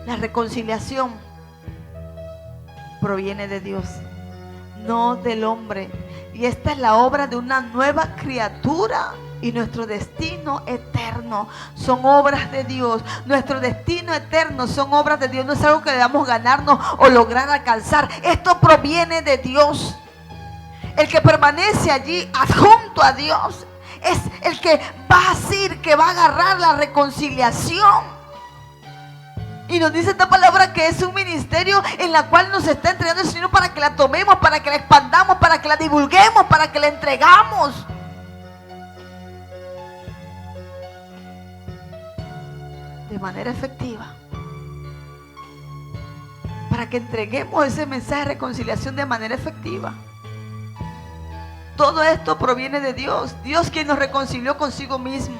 La reconciliación proviene de Dios, no del hombre. Y esta es la obra de una nueva criatura y nuestro destino eterno son obras de Dios. Nuestro destino eterno son obras de Dios. No es algo que debamos ganarnos o lograr alcanzar. Esto proviene de Dios. El que permanece allí adjunto a Dios es el que va a decir, que va a agarrar la reconciliación. Y nos dice esta palabra que es un ministerio en la cual nos está entregando el Señor para que la tomemos, para que la expandamos, para que la divulguemos, para que la entregamos. De manera efectiva. Para que entreguemos ese mensaje de reconciliación de manera efectiva. Todo esto proviene de Dios. Dios quien nos reconcilió consigo mismo.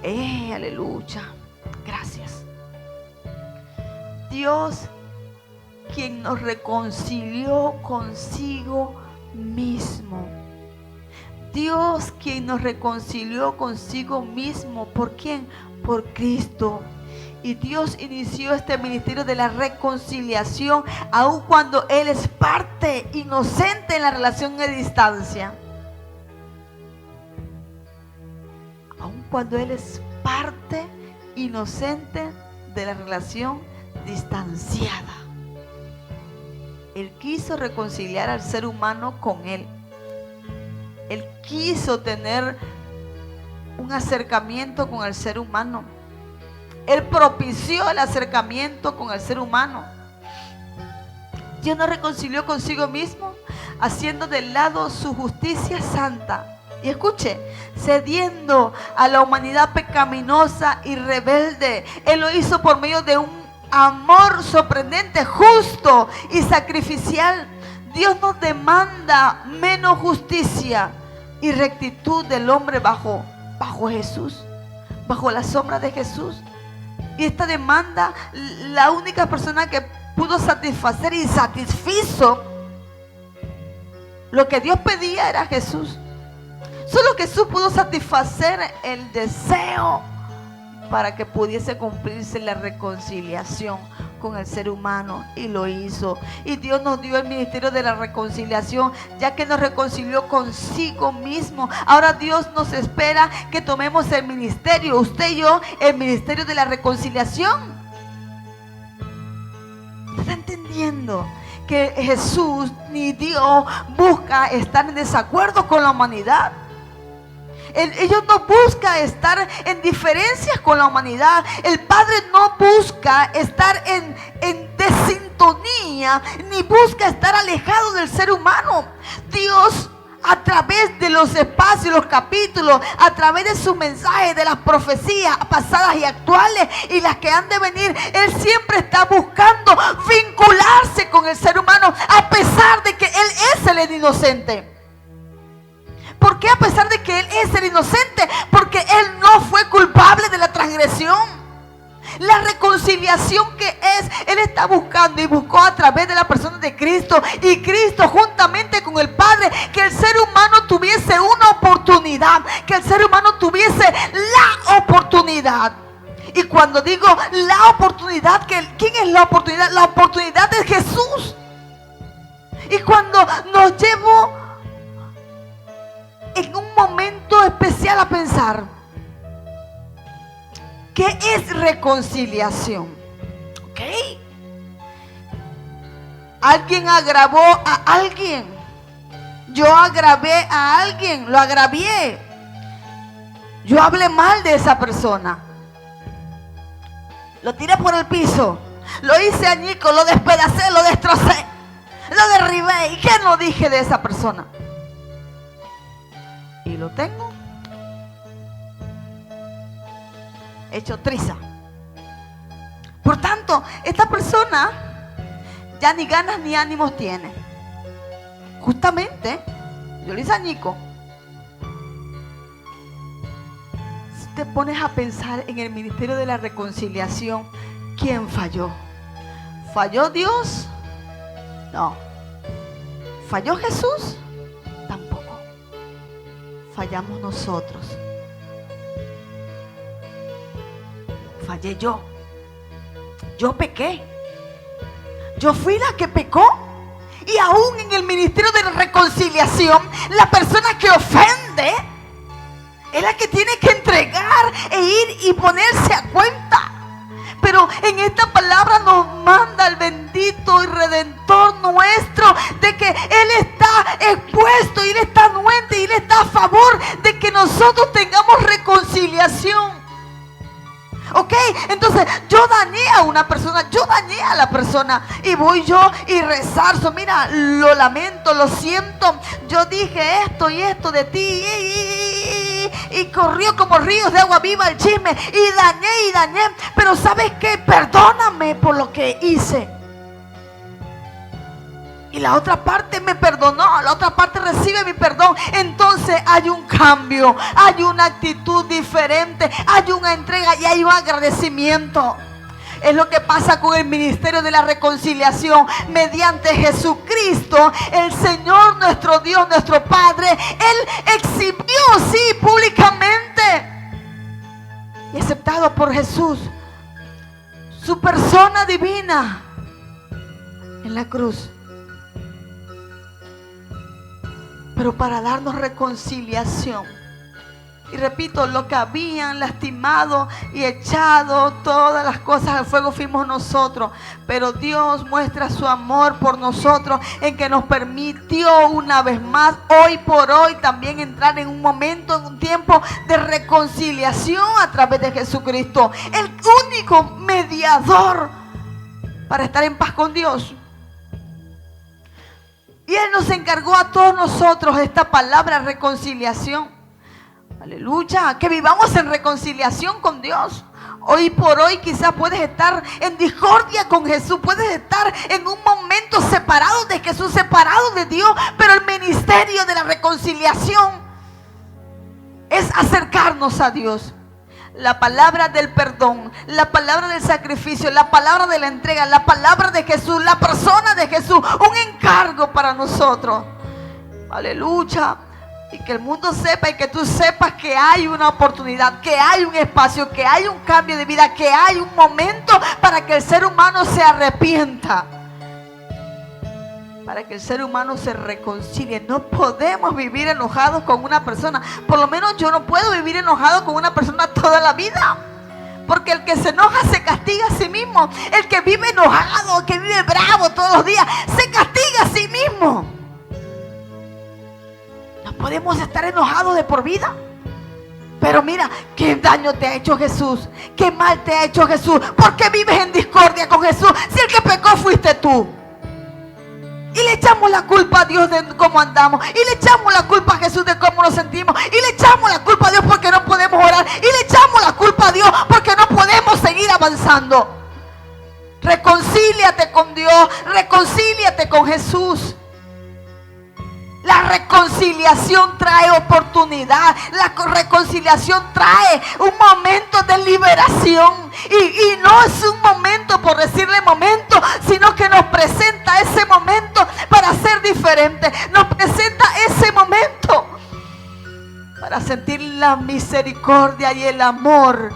Aleluya. Gracias. Dios quien nos reconcilió consigo mismo. Dios quien nos reconcilió consigo mismo. ¿Por quién? Por Cristo. Y Dios inició este ministerio de la reconciliación aun cuando Él es parte inocente en la relación de distancia. Aun cuando Él es parte inocente de la relación distanciada. Él quiso reconciliar al ser humano con Él. Él quiso tener un acercamiento con el ser humano. Él propició el acercamiento con el ser humano. Dios nos reconcilió consigo mismo, haciendo de lado su justicia santa. Y escuche, cediendo a la humanidad pecaminosa y rebelde. Él lo hizo por medio de un amor sorprendente, justo y sacrificial. Dios nos demanda menos justicia y rectitud del hombre bajo Jesús, bajo la sombra de Jesús. Y esta demanda, la única persona que pudo satisfacer y satisfizo lo que Dios pedía era Jesús. Solo Jesús pudo satisfacer el deseo para que pudiese cumplirse la reconciliación con el ser humano, y lo hizo. Y Dios nos dio el ministerio de la reconciliación, ya que nos reconcilió consigo mismo. Ahora Dios nos espera que tomemos el ministerio, usted y yo, el ministerio de la reconciliación. ¿Está entendiendo? Que Jesús ni Dios busca estar en desacuerdo con la humanidad. Ellos no buscan estar en diferencias con la humanidad. El Padre no busca estar en desintonía, ni busca estar alejado del ser humano. Dios, a través de los espacios, los capítulos, a través de su mensaje, de las profecías pasadas y actuales y las que han de venir, Él siempre está buscando vincularse con el ser humano, a pesar de que Él es el inocente. ¿Por qué a pesar de que Él es el inocente? Porque Él no fue culpable de la transgresión. La reconciliación que es, Él está buscando y buscó a través de la persona de Cristo. Y Cristo juntamente con el Padre, que el ser humano tuviese una oportunidad. Que el ser humano tuviese la oportunidad. Y cuando digo la oportunidad, ¿quién es la oportunidad? La oportunidad es Jesús. Y cuando nos llevo en un momento especial a pensar, ¿qué es reconciliación? ¿Ok? Alguien agravó a alguien. Yo agravé a alguien, lo agravié. Yo hablé mal de esa persona. Lo tiré por el piso. Lo hice añico, lo despedacé, lo destrocé. Lo derribé. ¿Y qué no dije de esa persona? Y lo tengo hecho triza. Por tanto, esta persona ya ni ganas ni ánimos tiene. Justamente, yo le hice añico. Si te pones a pensar en el ministerio de la reconciliación, ¿quién falló? ¿Falló Dios? No. ¿Falló Jesús? Tampoco. Fallamos nosotros. Fallé yo. Yo pequé. Yo fui la que pecó. Y aún en el ministerio de la reconciliación, la persona que ofende la que tiene que entregar e ir y ponerse a cuenta. Pero en esta palabra nos manda el bendito y redentor nuestro de que Él está expuesto y Él está anuente y Él está a favor de que nosotros tengamos reconciliación. Ok, entonces yo dañé a una persona, yo dañé a la persona y voy yo y resarzo. Mira, lo lamento, lo siento, yo dije esto y esto de ti y corrió como ríos de agua viva el chisme y dañé, pero ¿sabes qué? Perdóname por lo que hice. Y la otra parte me perdonó, la otra parte recibe mi perdón. Entonces hay un cambio, hay una actitud diferente, hay una entrega y hay un agradecimiento. Es lo que pasa con el ministerio de la reconciliación. Mediante Jesucristo, el Señor, nuestro Dios, nuestro Padre, Él exhibió, sí, públicamente y aceptado por Jesús, su persona divina en la cruz. Pero para darnos reconciliación. Y repito, lo que habían lastimado y echado todas las cosas al fuego fuimos nosotros. Pero Dios muestra su amor por nosotros en que nos permitió una vez más, hoy por hoy, también entrar en un momento, en un tiempo de reconciliación a través de Jesucristo. El único mediador para estar en paz con Dios. Y Él nos encargó a todos nosotros esta palabra reconciliación. Aleluya, que vivamos en reconciliación con Dios. Hoy por hoy quizás puedes estar en discordia con Jesús, puedes estar en un momento separado de Jesús, separado de Dios, pero el ministerio de la reconciliación es acercarnos a Dios. La palabra del perdón, la palabra del sacrificio, la palabra de la entrega, la palabra de Jesús, la persona de Jesús, un encargo para nosotros. Aleluya. Y que el mundo sepa y que tú sepas que hay una oportunidad, que hay un espacio, que hay un cambio de vida, que hay un momento para que el ser humano se arrepienta, para que el ser humano se reconcilie. No podemos vivir enojados con una persona. Por lo menos yo no puedo vivir enojado con una persona toda la vida. Porque el que se enoja se castiga a sí mismo. El que vive enojado, que vive bravo todos los días, se castiga a sí mismo. No podemos estar enojados de por vida. Pero mira, qué daño te ha hecho Jesús, qué mal te ha hecho Jesús. ¿Por qué vives en discordia con Jesús si el que pecó fuiste tú? Y le echamos la culpa a Dios de cómo andamos. Y le echamos la culpa a Jesús de cómo nos sentimos. Y le echamos la culpa a Dios porque no podemos orar. Y le echamos la culpa a Dios porque no podemos seguir avanzando. Reconcíliate con Dios. Reconcíliate con Jesús. La reconciliación trae oportunidad. La reconciliación trae un momento de liberación. Y no es un momento por decirle momento, sino que nos presenta ese momento para ser diferente. Nos presenta ese momento para sentir la misericordia y el amor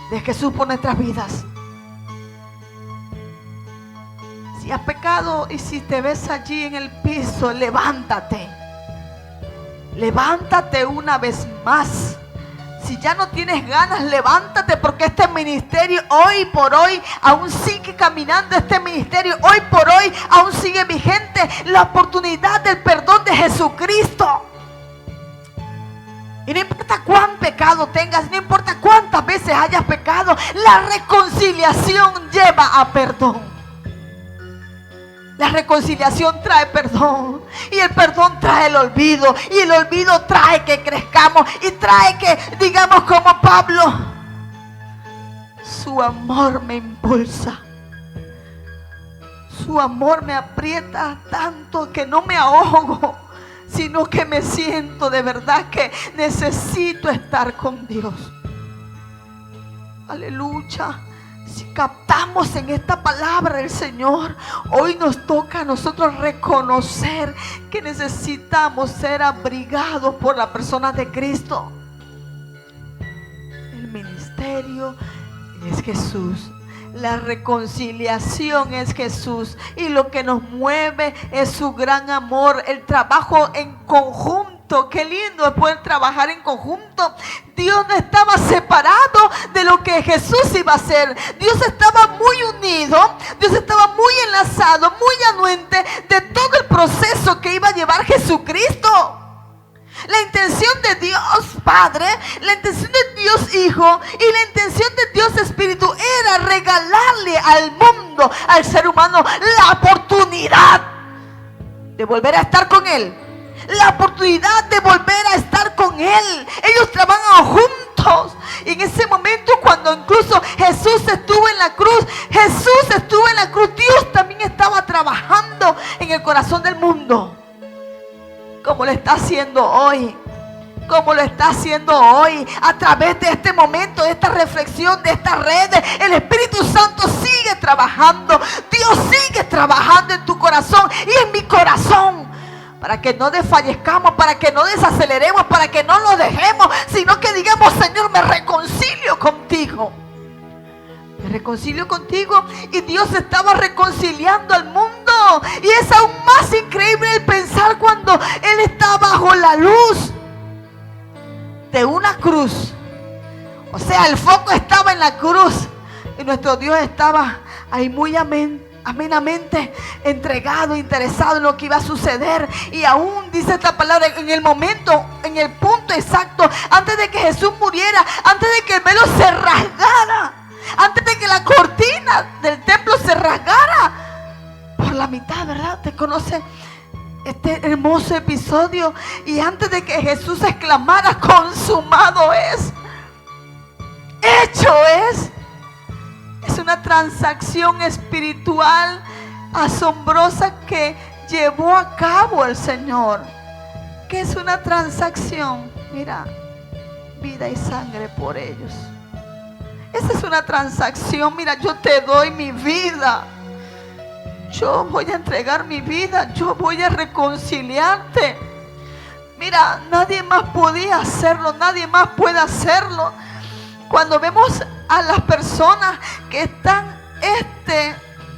de Jesús por nuestras vidas. Si has pecado y si te ves allí en el piso, levántate. Levántate una vez más. Si ya no tienes ganas, levántate, porque este ministerio hoy por hoy aún sigue caminando. Este ministerio hoy por hoy aún sigue vigente. La oportunidad del perdón de Jesucristo. Y no importa cuán pecado tengas, no importa cuántas veces hayas pecado, la reconciliación lleva a perdón. La reconciliación trae perdón. Y el perdón trae el olvido. Y el olvido trae que crezcamos. Y trae que digamos como Pablo: su amor me impulsa. Su amor me aprieta tanto que no me ahogo, sino que me siento de verdad que necesito estar con Dios. Aleluya. Si captamos en esta palabra del Señor, hoy nos toca a nosotros reconocer que necesitamos ser abrigados por la persona de Cristo. El ministerio es Jesús. La reconciliación es Jesús. Y lo que nos mueve es su gran amor. El trabajo en conjunto conjunto. Qué lindo es poder trabajar en conjunto. Dios no estaba separado de lo que Jesús iba a hacer. Dios estaba muy unido. Dios estaba muy enlazado, muy anuente de todo el proceso que iba a llevar Jesucristo. La intención de Dios Padre, la intención de Dios Hijo y la intención de Dios Espíritu era regalarle al mundo, al ser humano, la oportunidad de volver a estar con Él. La oportunidad de volver a estar con Él. Ellos trabajan juntos. Y en ese momento, cuando incluso Jesús estuvo en la cruz, Dios también estaba trabajando en el corazón del mundo. Como lo está haciendo hoy. Como lo está haciendo hoy. A través de este momento, de esta reflexión, de estas redes, el Espíritu Santo sigue trabajando. Dios sigue trabajando en tu corazón y en mi corazón. Para que no desfallezcamos, para que no desaceleremos, para que no lo dejemos, sino que digamos: Señor, me reconcilio contigo. Me reconcilio contigo. Y Dios estaba reconciliando al mundo. Y es aún más increíble el pensar cuando Él está bajo la luz de una cruz. O sea, el foco estaba en la cruz. Y nuestro Dios estaba ahí muy amenamente entregado, interesado en lo que iba a suceder. Y aún dice esta palabra, en el momento, en el punto exacto, antes de que Jesús muriera, antes de que el velo se rasgara, antes de que la cortina del templo se rasgara por la mitad, ¿verdad? ¿Te conoce este hermoso episodio? Y antes de que Jesús exclamara: consumado es, hecho es. Es una transacción espiritual asombrosa que llevó a cabo el Señor. ¿Qué es una transacción? Mira, vida y sangre por ellos. Esa es una transacción. Mira, yo te doy mi vida. Yo voy a entregar mi vida. Yo voy a reconciliarte. Mira, nadie más podía hacerlo. Nadie más puede hacerlo. Cuando vemos a las personas que están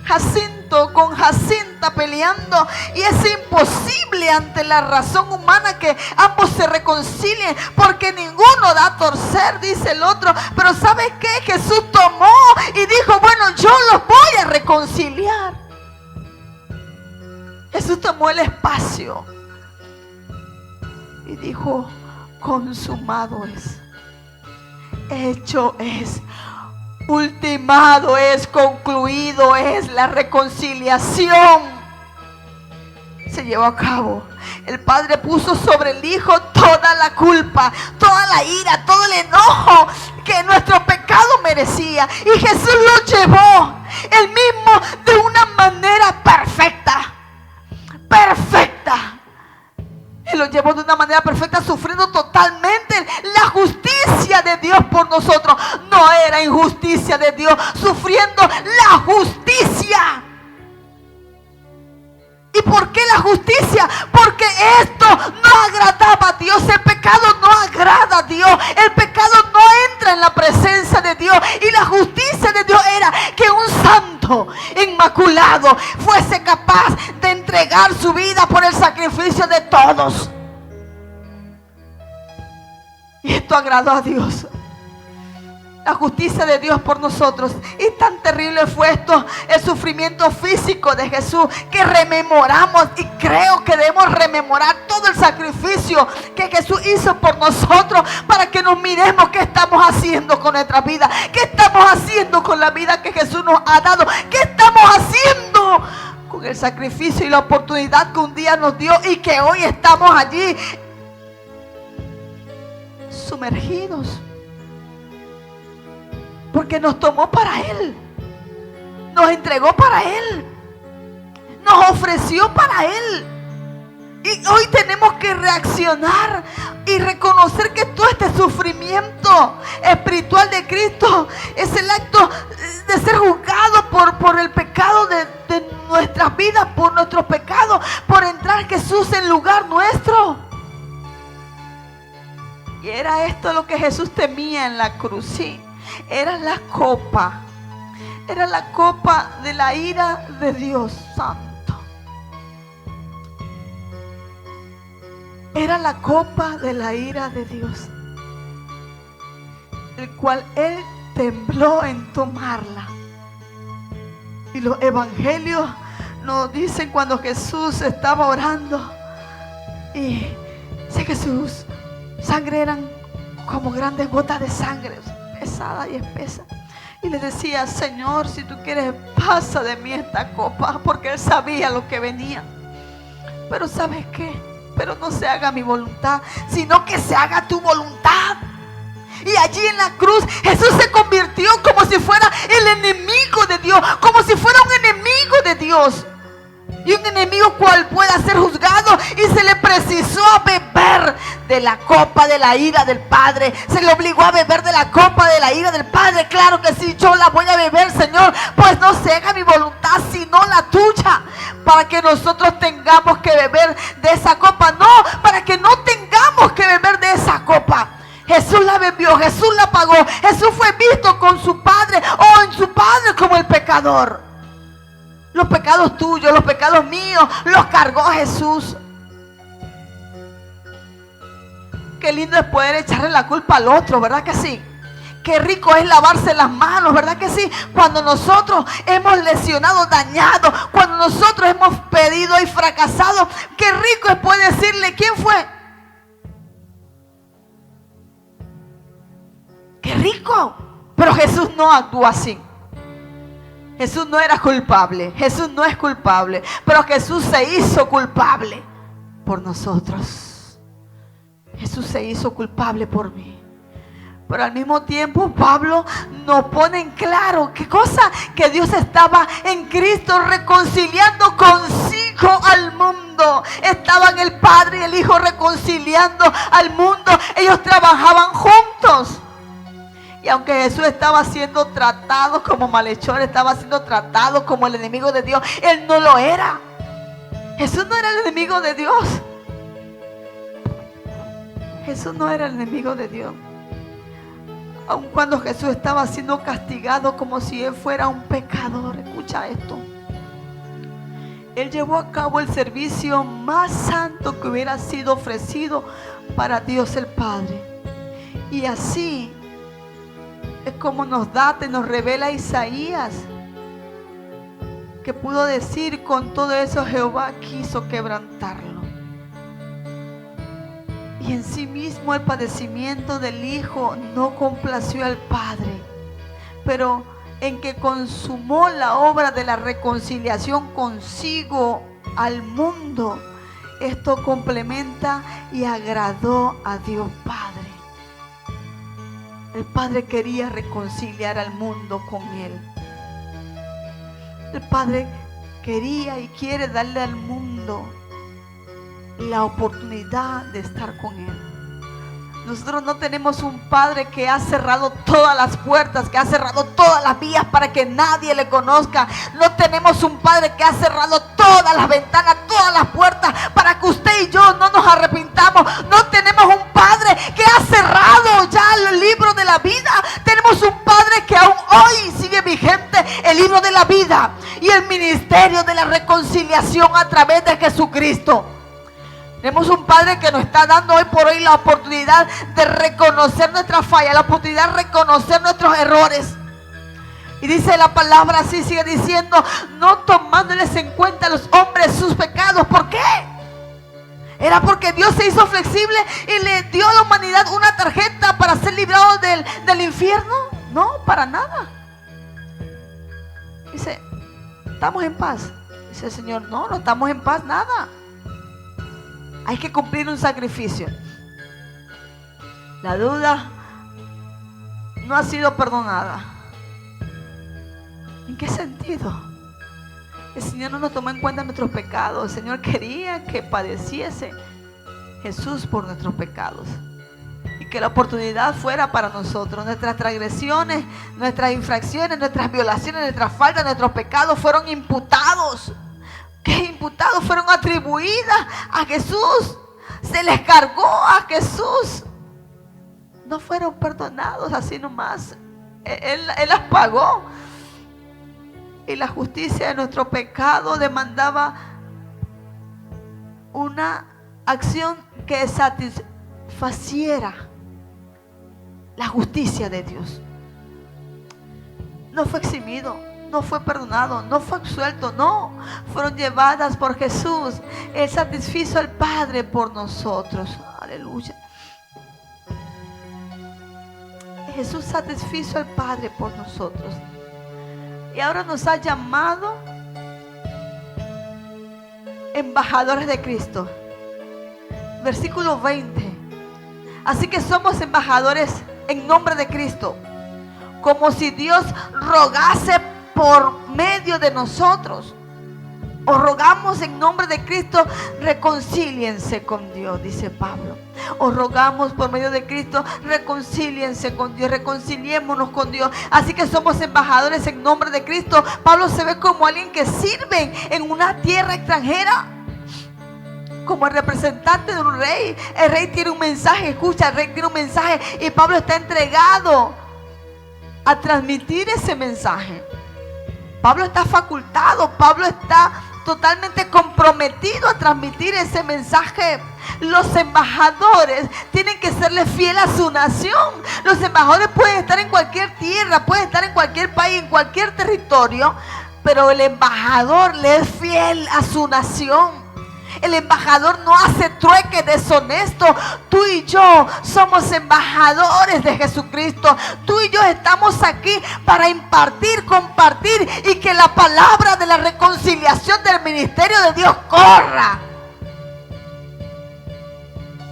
Jacinto con Jacinta peleando, y es imposible ante la razón humana que ambos se reconcilien, porque ninguno da a torcer, dice el otro. Pero ¿sabes qué? Jesús tomó y dijo: bueno, yo los voy a reconciliar. Jesús tomó el espacio y dijo: consumado es, hecho es, ultimado es, concluido es. La reconciliación se llevó a cabo. El Padre puso sobre el Hijo toda la culpa, toda la ira, todo el enojo que nuestro pecado merecía, y Jesús lo llevó él mismo de una manera perfecta. Él lo llevó de una manera perfecta, sufriendo totalmente la justicia de Dios por nosotros. No era injusticia de Dios, sufriendo la justicia. ¿Y por qué la justicia? Porque esto no agradaba a Dios. El pecado no agrada a Dios. El pecado no entra en la presencia de Dios. Y la justicia de Dios era que un santo inmaculado fuese capaz de entregar su vida por el sacrificio de todos. Y esto agradó a Dios. La justicia de Dios por nosotros. Y tan terrible fue esto, el sufrimiento físico de Jesús, que rememoramos, y creo que debemos rememorar todo el sacrificio que Jesús hizo por nosotros, para que nos miremos qué estamos haciendo con nuestra vida, qué estamos haciendo con la vida que Jesús nos ha dado, qué estamos haciendo con el sacrificio y la oportunidad que un día nos dio, y que hoy estamos allí sumergidos. Porque nos tomó para Él, nos entregó para Él, nos ofreció para Él. Y hoy tenemos que reaccionar y reconocer que todo este sufrimiento espiritual de Cristo es el acto de ser juzgado por el pecado de nuestras vidas, por nuestros pecados, por entrar Jesús en lugar nuestro. Y era esto lo que Jesús temía en la cruz, sí. Era la copa de la ira de Dios Santo. era la copa de la ira de Dios, el cual Él tembló en tomarla. Y los evangelios nos dicen cuando Jesús estaba orando y sé que sus sangre eran como grandes gotas de sangre, pesada y espesa. Y le decía: Señor, si tú quieres, pasa de mí esta copa, porque Él sabía lo que venía. Pero ¿sabes qué? Pero no se haga mi voluntad, sino que se haga tu voluntad. Y allí en la cruz Jesús se convirtió como si fuera el enemigo de Dios, como si fuera un enemigo de Dios. Y un enemigo cual pueda ser juzgado, y se le precisó a beber de la copa de la ira del Padre. Se le obligó a beber de la copa de la ira del Padre. Claro que sí, yo la voy a beber, Señor. Pues no se haga mi voluntad sino la tuya. Para que nosotros tengamos que beber de esa copa. No, para que no tengamos que beber de esa copa. Jesús la bebió, Jesús la pagó. Jesús fue visto con su Padre, o en su Padre, como el pecador. Los pecados tuyos, los pecados míos, los cargó Jesús. Qué lindo es poder echarle la culpa al otro, ¿verdad que sí? Qué rico es lavarse las manos, ¿verdad que sí? Cuando nosotros hemos lesionado, dañado, cuando nosotros hemos pedido y fracasado, qué rico es poder decirle: ¿quién fue? Qué rico. Pero Jesús no actuó así. Jesús no era culpable. Jesús no es culpable. Pero Jesús se hizo culpable por nosotros. Jesús se hizo culpable por mí. Pero al mismo tiempo Pablo nos pone en claro qué cosa, que Dios estaba en Cristo reconciliando consigo al mundo. Estaban el Padre y el Hijo reconciliando al mundo. Ellos trabajaban juntos. Y aunque Jesús estaba siendo tratado como malhechor, estaba siendo tratado como el enemigo de Dios, Él no lo era. Jesús no era el enemigo de Dios. Jesús no era el enemigo de Dios. Aun cuando Jesús estaba siendo castigado como si Él fuera un pecador. Escucha esto. Él llevó a cabo el servicio más santo que hubiera sido ofrecido para Dios el Padre. Y así es como nos data y nos revela Isaías, que pudo decir: con todo eso Jehová quiso quebrantarlo. Y en sí mismo el padecimiento del Hijo no complació al Padre, pero en que consumó la obra de la reconciliación consigo al mundo, esto complementa y agradó a Dios Padre. El Padre quería reconciliar al mundo con Él. El Padre quería y quiere darle al mundo la oportunidad de estar con Él. Nosotros no tenemos un Padre que ha cerrado todas las puertas, que ha cerrado todas las vías para que nadie le conozca. No tenemos un Padre que ha cerrado todas las ventanas, todas las puertas para que usted y yo no nos arrepintamos. No tenemos un Padre que ha cerrado ya el libro de la vida. Tenemos un Padre que aún hoy sigue vigente el libro de la vida y el ministerio de la reconciliación a través de Jesucristo. Tenemos un Padre que nos está dando hoy por hoy la oportunidad de reconocer nuestras fallas, la oportunidad de reconocer nuestros errores. Y dice la palabra así, sigue diciendo: no tomándoles en cuenta a los hombres sus pecados. ¿Por qué? ¿Era porque Dios se hizo flexible y le dio a la humanidad una tarjeta para ser librados del infierno? No, para nada. Dice: ¿estamos en paz? Dice el Señor: no, no estamos en paz, nada. Hay que cumplir un sacrificio. La deuda no ha sido perdonada. ¿En qué sentido? El Señor no nos tomó en cuenta nuestros pecados. El Señor quería que padeciese Jesús por nuestros pecados y que la oportunidad fuera para nosotros. Nuestras transgresiones, nuestras infracciones, nuestras violaciones, nuestras faltas, nuestros pecados fueron imputados. Que imputados fueron atribuidas a Jesús. Se les cargó a Jesús. No fueron perdonados así nomás. Él las pagó. Y la justicia de nuestro pecado demandaba una acción que satisfaciera la justicia de Dios. No fue eximido, no fue perdonado, no fue absuelto, no. Fueron llevadas por Jesús. Él satisfizo al Padre por nosotros. Aleluya. Jesús satisfizo al Padre por nosotros. Y ahora nos ha llamado embajadores de Cristo. Versículo 20. Así que somos embajadores en nombre de Cristo, como si Dios rogase por medio de nosotros. Os rogamos en nombre de Cristo, reconcíliense con Dios, dice Pablo. Os rogamos por medio de Cristo, reconcíliense con Dios, reconciliémonos con Dios. Así que somos embajadores en nombre de Cristo. Pablo se ve como alguien que sirve en una tierra extranjera, como el representante de un rey. El rey tiene un mensaje, escucha, el rey tiene un mensaje y Pablo está entregado a transmitir ese mensaje. Pablo está facultado, Pablo está totalmente comprometido a transmitir ese mensaje. Los embajadores tienen que serle fiel a su nación. Los embajadores pueden estar en cualquier tierra, pueden estar en cualquier país, en cualquier territorio, pero el embajador le es fiel a su nación. El embajador no hace trueque deshonesto. Tú y yo somos embajadores de Jesucristo. Tú y yo estamos aquí para impartir, compartir y que la palabra de la reconciliación del ministerio de Dios corra.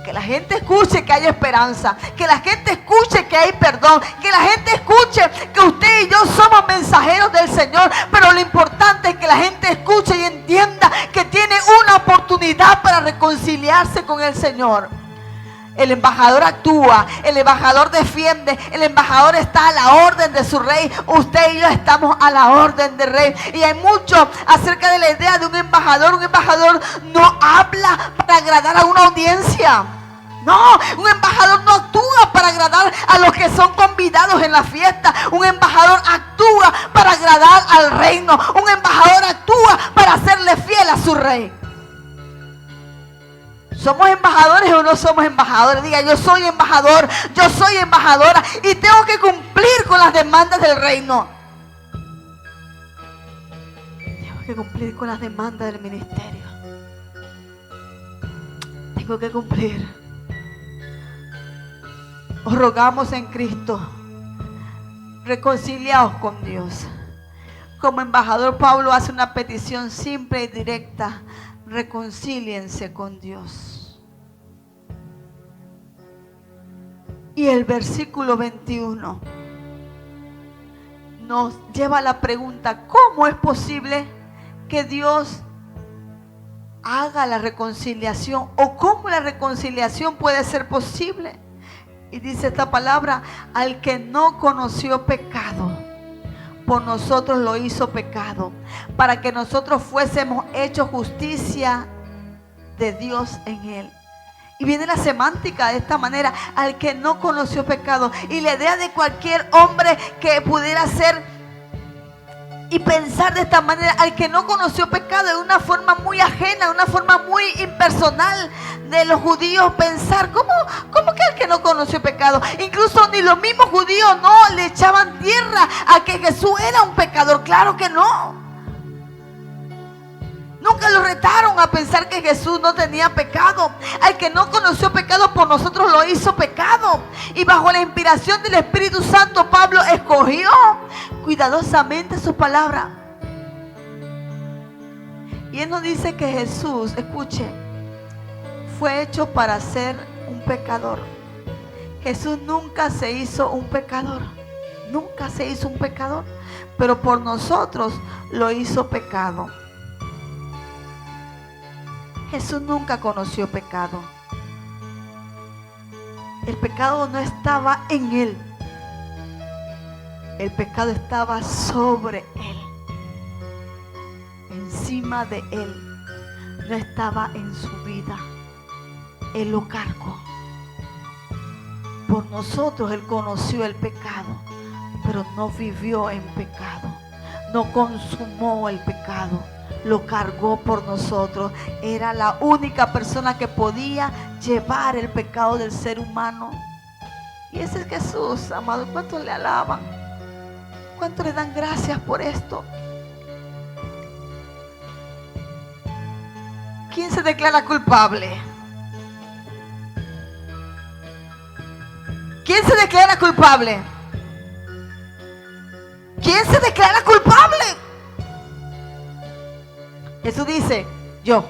Que la gente escuche que hay esperanza, que la gente escuche que hay perdón, que la gente escuche que usted y yo somos mensajeros del Señor. Pero lo importante es que la gente escuche y entienda que tiene una oportunidad para reconciliarse con el Señor. El embajador actúa, el embajador defiende, el embajador está a la orden de su rey. Usted y yo estamos a la orden del rey. Y hay mucho acerca de la idea de un embajador. Un embajador no habla para agradar a una audiencia. No, un embajador no actúa para agradar a los que son convidados en la fiesta. Un embajador actúa para agradar al reino. Un embajador actúa para serle fiel a su rey. ¿Somos embajadores o no somos embajadores? Diga, yo soy embajador, yo soy embajadora y tengo que cumplir con las demandas del reino. Tengo que cumplir con las demandas del ministerio. Tengo que cumplir. Os rogamos en Cristo, reconciliaos con Dios. Como embajador, Pablo hace una petición simple y directa: reconcíliense con Dios. Y el versículo 21 nos lleva a la pregunta: ¿cómo es posible que Dios haga la reconciliación? ¿O cómo la reconciliación puede ser posible? Y dice esta palabra: al que no conoció pecado, por nosotros lo hizo pecado, para que nosotros fuésemos hechos justicia de Dios en él. Y viene la semántica de esta manera: al que no conoció pecado. Y la idea de cualquier hombre que pudiera ser y pensar de esta manera: al que no conoció pecado, de una forma muy ajena, de una forma muy impersonal de los judíos, pensar ¿cómo que al que no conoció pecado? Incluso ni los mismos judíos no le echaban tierra a que Jesús era un pecador. Claro que no. Nunca lo retaron a pensar que Jesús no tenía pecado. Al que no conoció pecado, por nosotros lo hizo pecado. Y bajo la inspiración del Espíritu Santo, Pablo escogió cuidadosamente su palabra. Y él nos dice que Jesús, escuche, fue hecho para ser un pecador. Jesús nunca se hizo un pecador. Nunca se hizo un pecador. Pero por nosotros lo hizo pecado. Jesús nunca conoció pecado. El pecado no estaba en él. El pecado estaba sobre él, encima de él. No estaba en su vida. Él lo cargó. Por nosotros él conoció el pecado, pero no vivió en pecado. No consumó el pecado. lo cargó por nosotros. Era la única persona que podía llevar el pecado del ser humano. Y ese es Jesús, amado. ¿Cuántos le alaban? ¿Cuántos le dan gracias por esto? ¿Quién se declara culpable? ¿Quién se declara culpable? ¿Quién se declara culpable? Jesús dice, yo.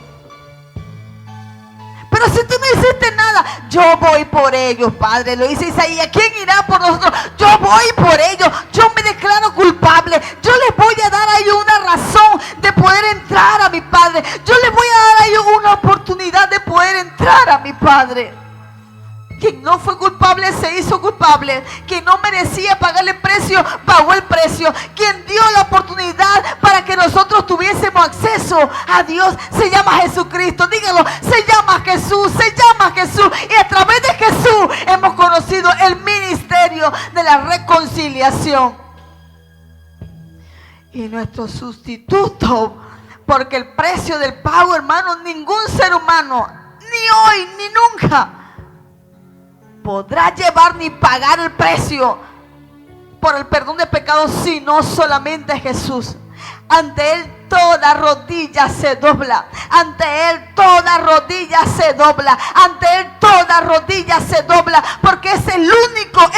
Pero si tú no hiciste nada, yo voy por ellos, Padre. Lo dice Isaías, ¿quién irá por nosotros? Yo voy por ellos, yo me declaro culpable. Yo les voy a dar a ellos una razón de poder entrar a mi Padre. Yo les voy a dar a ellos una oportunidad de poder entrar a mi Padre. Quien no fue culpable se hizo culpable. Quien no merecía pagarle precio, pagó el precio. Quien dio la oportunidad para que nosotros tuviésemos acceso a Dios se llama Jesucristo. Díganlo, se llama Jesús, se llama Jesús. Y a través de Jesús hemos conocido el ministerio de la reconciliación. Y nuestro sustituto, porque el precio del pago, hermano, ningún ser humano, ni hoy ni nunca, podrá llevar ni pagar el precio por el perdón de pecados, sino solamente Jesús. Ante Él toda rodilla se dobla. Ante Él toda rodilla se dobla. Ante Él toda rodilla se dobla. Porque es el único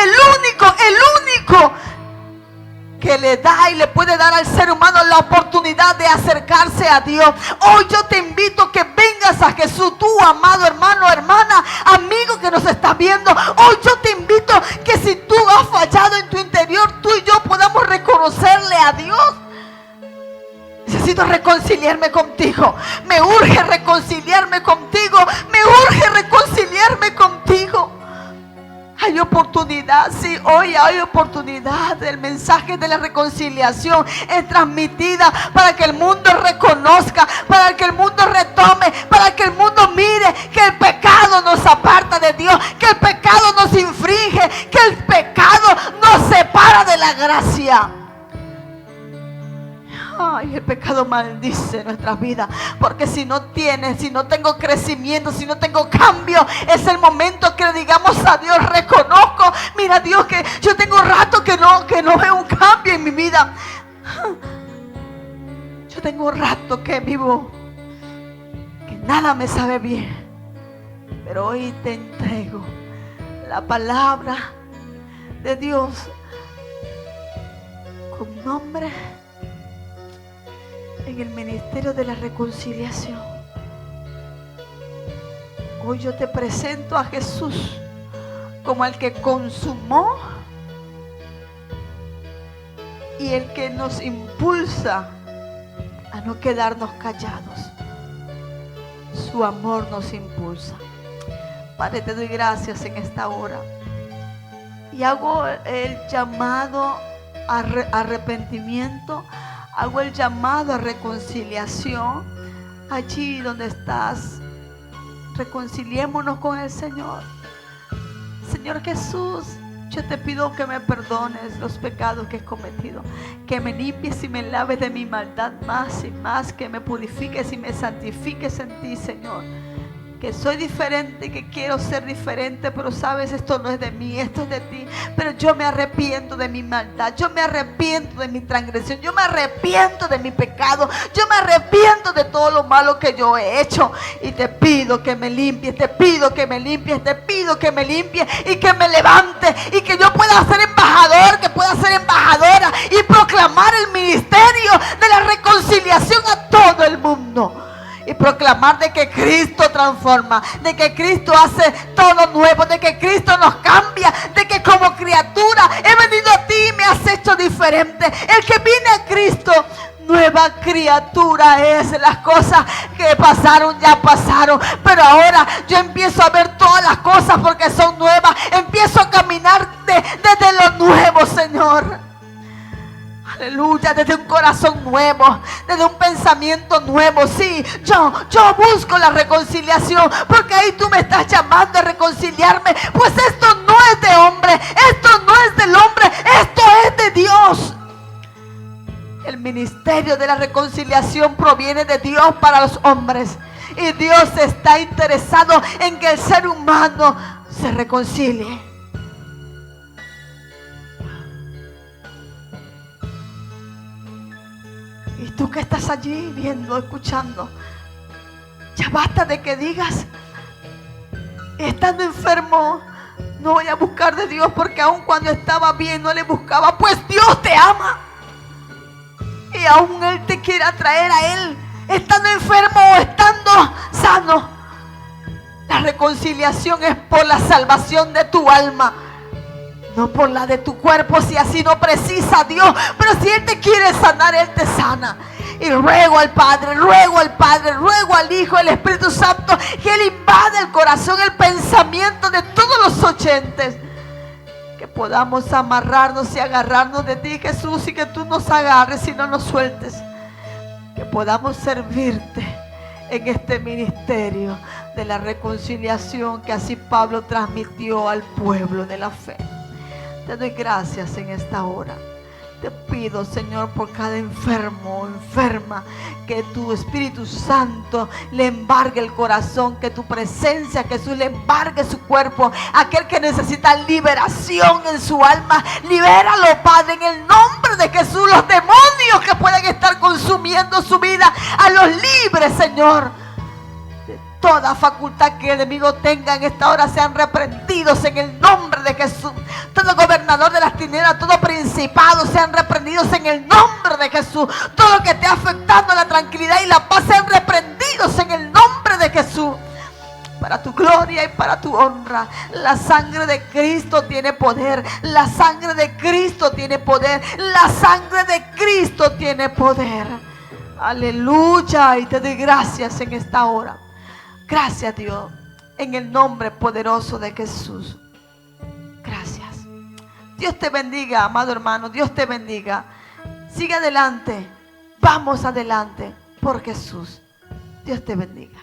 que le da y le puede dar al ser humano la oportunidad de acercarse a Dios. Hoy yo te invito a que vengas a Jesús, tú, amado hermano, hermana, amigo que nos está viendo. Hoy yo te invito que si tú has fallado en tu interior, tú y yo podamos reconocerle a Dios. Necesito reconciliarme contigo. Me urge reconciliarme contigo. Me urge reconciliarme contigo. Hay oportunidad, sí, hoy hay oportunidad. El mensaje de la reconciliación es transmitida para que el mundo reconozca, para que el mundo retome, para que el mundo mire que el pecado nos aparta de Dios, que el pecado nos infringe, que el pecado nos separa de la gracia. Ay, el pecado maldice nuestras vidas, porque si no tengo crecimiento, si no tengo cambio, es el momento que le digamos a Dios, reconozco, mira Dios, que yo tengo un rato que no veo un cambio en mi vida. Yo tengo un rato que vivo, que nada me sabe bien, pero hoy te entrego la palabra de Dios con nombre en el ministerio de la reconciliación. Hoy yo te presento a Jesús como el que consumó y el que nos impulsa a no quedarnos callados. Su amor nos impulsa. Padre, te doy gracias en esta hora y hago el llamado a arrepentimiento. Hago el llamado a reconciliación. Allí donde estás, reconciliémonos con el Señor. Señor Jesús, yo te pido que me perdones los pecados que he cometido, que me limpies y me laves de mi maldad más y más, que me purifiques y me santifiques en ti, Señor. Que soy diferente, que quiero ser diferente, pero sabes, esto no es de mí, esto es de ti. Pero yo me arrepiento de mi maldad, yo me arrepiento de mi transgresión, yo me arrepiento de mi pecado, yo me arrepiento de todo lo malo que yo he hecho. Y te pido que me limpies, te pido que me limpies, te pido que me limpies y que me levante y que yo pueda ser embajador, que pueda ser embajadora y proclamar el ministerio de la reconciliación a todo el mundo. Y proclamar de que Cristo transforma, de que Cristo hace todo nuevo, de que Cristo nos cambia, de que como criatura he venido a ti y me has hecho diferente. El que viene a Cristo, nueva criatura es. Las cosas que pasaron ya pasaron, pero ahora yo empiezo a ver todas las cosas porque son nuevas. Empiezo a caminar desde lo nuevo, Señor. Aleluya, desde un corazón nuevo, desde un pensamiento nuevo. Sí, yo busco la reconciliación, porque ahí tú me estás llamando a reconciliarme. Pues esto no es de hombre, esto no es del hombre, esto es de Dios. El ministerio de la reconciliación reconciliación proviene de Dios para los hombres. Y Dios está interesado en que el ser humano se reconcilie. Y tú que estás allí viendo, escuchando, ya basta de que digas, estando enfermo, no voy a buscar de Dios porque aun cuando estaba bien no le buscaba. Pues Dios te ama. Y aún Él te quiere atraer a Él, estando enfermo o estando sano. La reconciliación es por la salvación de tu alma, no por la de tu cuerpo, si así no precisa Dios. Pero si Él te quiere sanar, Él te sana. Y ruego al Padre, ruego al Hijo, al Espíritu Santo, que Él invade el corazón, el pensamiento de todos los oyentes. Que podamos amarrarnos y agarrarnos de ti, Jesús, y que tú nos agarres y no nos sueltes. Que podamos servirte en este ministerio de la reconciliación que así Pablo transmitió al pueblo de la fe. Te doy gracias en esta hora. Te pido, Señor, por cada enfermo o enferma, que tu Espíritu Santo le embargue el corazón, que tu presencia, Jesús, le embargue su cuerpo. Aquel que necesita liberación en su alma, libéralo, Padre, en el nombre de Jesús. Los demonios que pueden estar consumiendo su vida, a los libres, Señor. Toda facultad que el enemigo tenga en esta hora sean reprendidos en el nombre de Jesús. Todo gobernador de las tinieblas, todo principado sean reprendidos en el nombre de Jesús. Todo lo que esté afectando la tranquilidad y la paz sean reprendidos en el nombre de Jesús. Para tu gloria y para tu honra. La sangre de Cristo tiene poder. La sangre de Cristo tiene poder. La sangre de Cristo tiene poder. Aleluya. Y te doy gracias en esta hora. Gracias, Dios, en el nombre poderoso de Jesús. Gracias. Dios te bendiga, amado hermano. Dios te bendiga. Sigue adelante. Vamos adelante por Jesús. Dios te bendiga.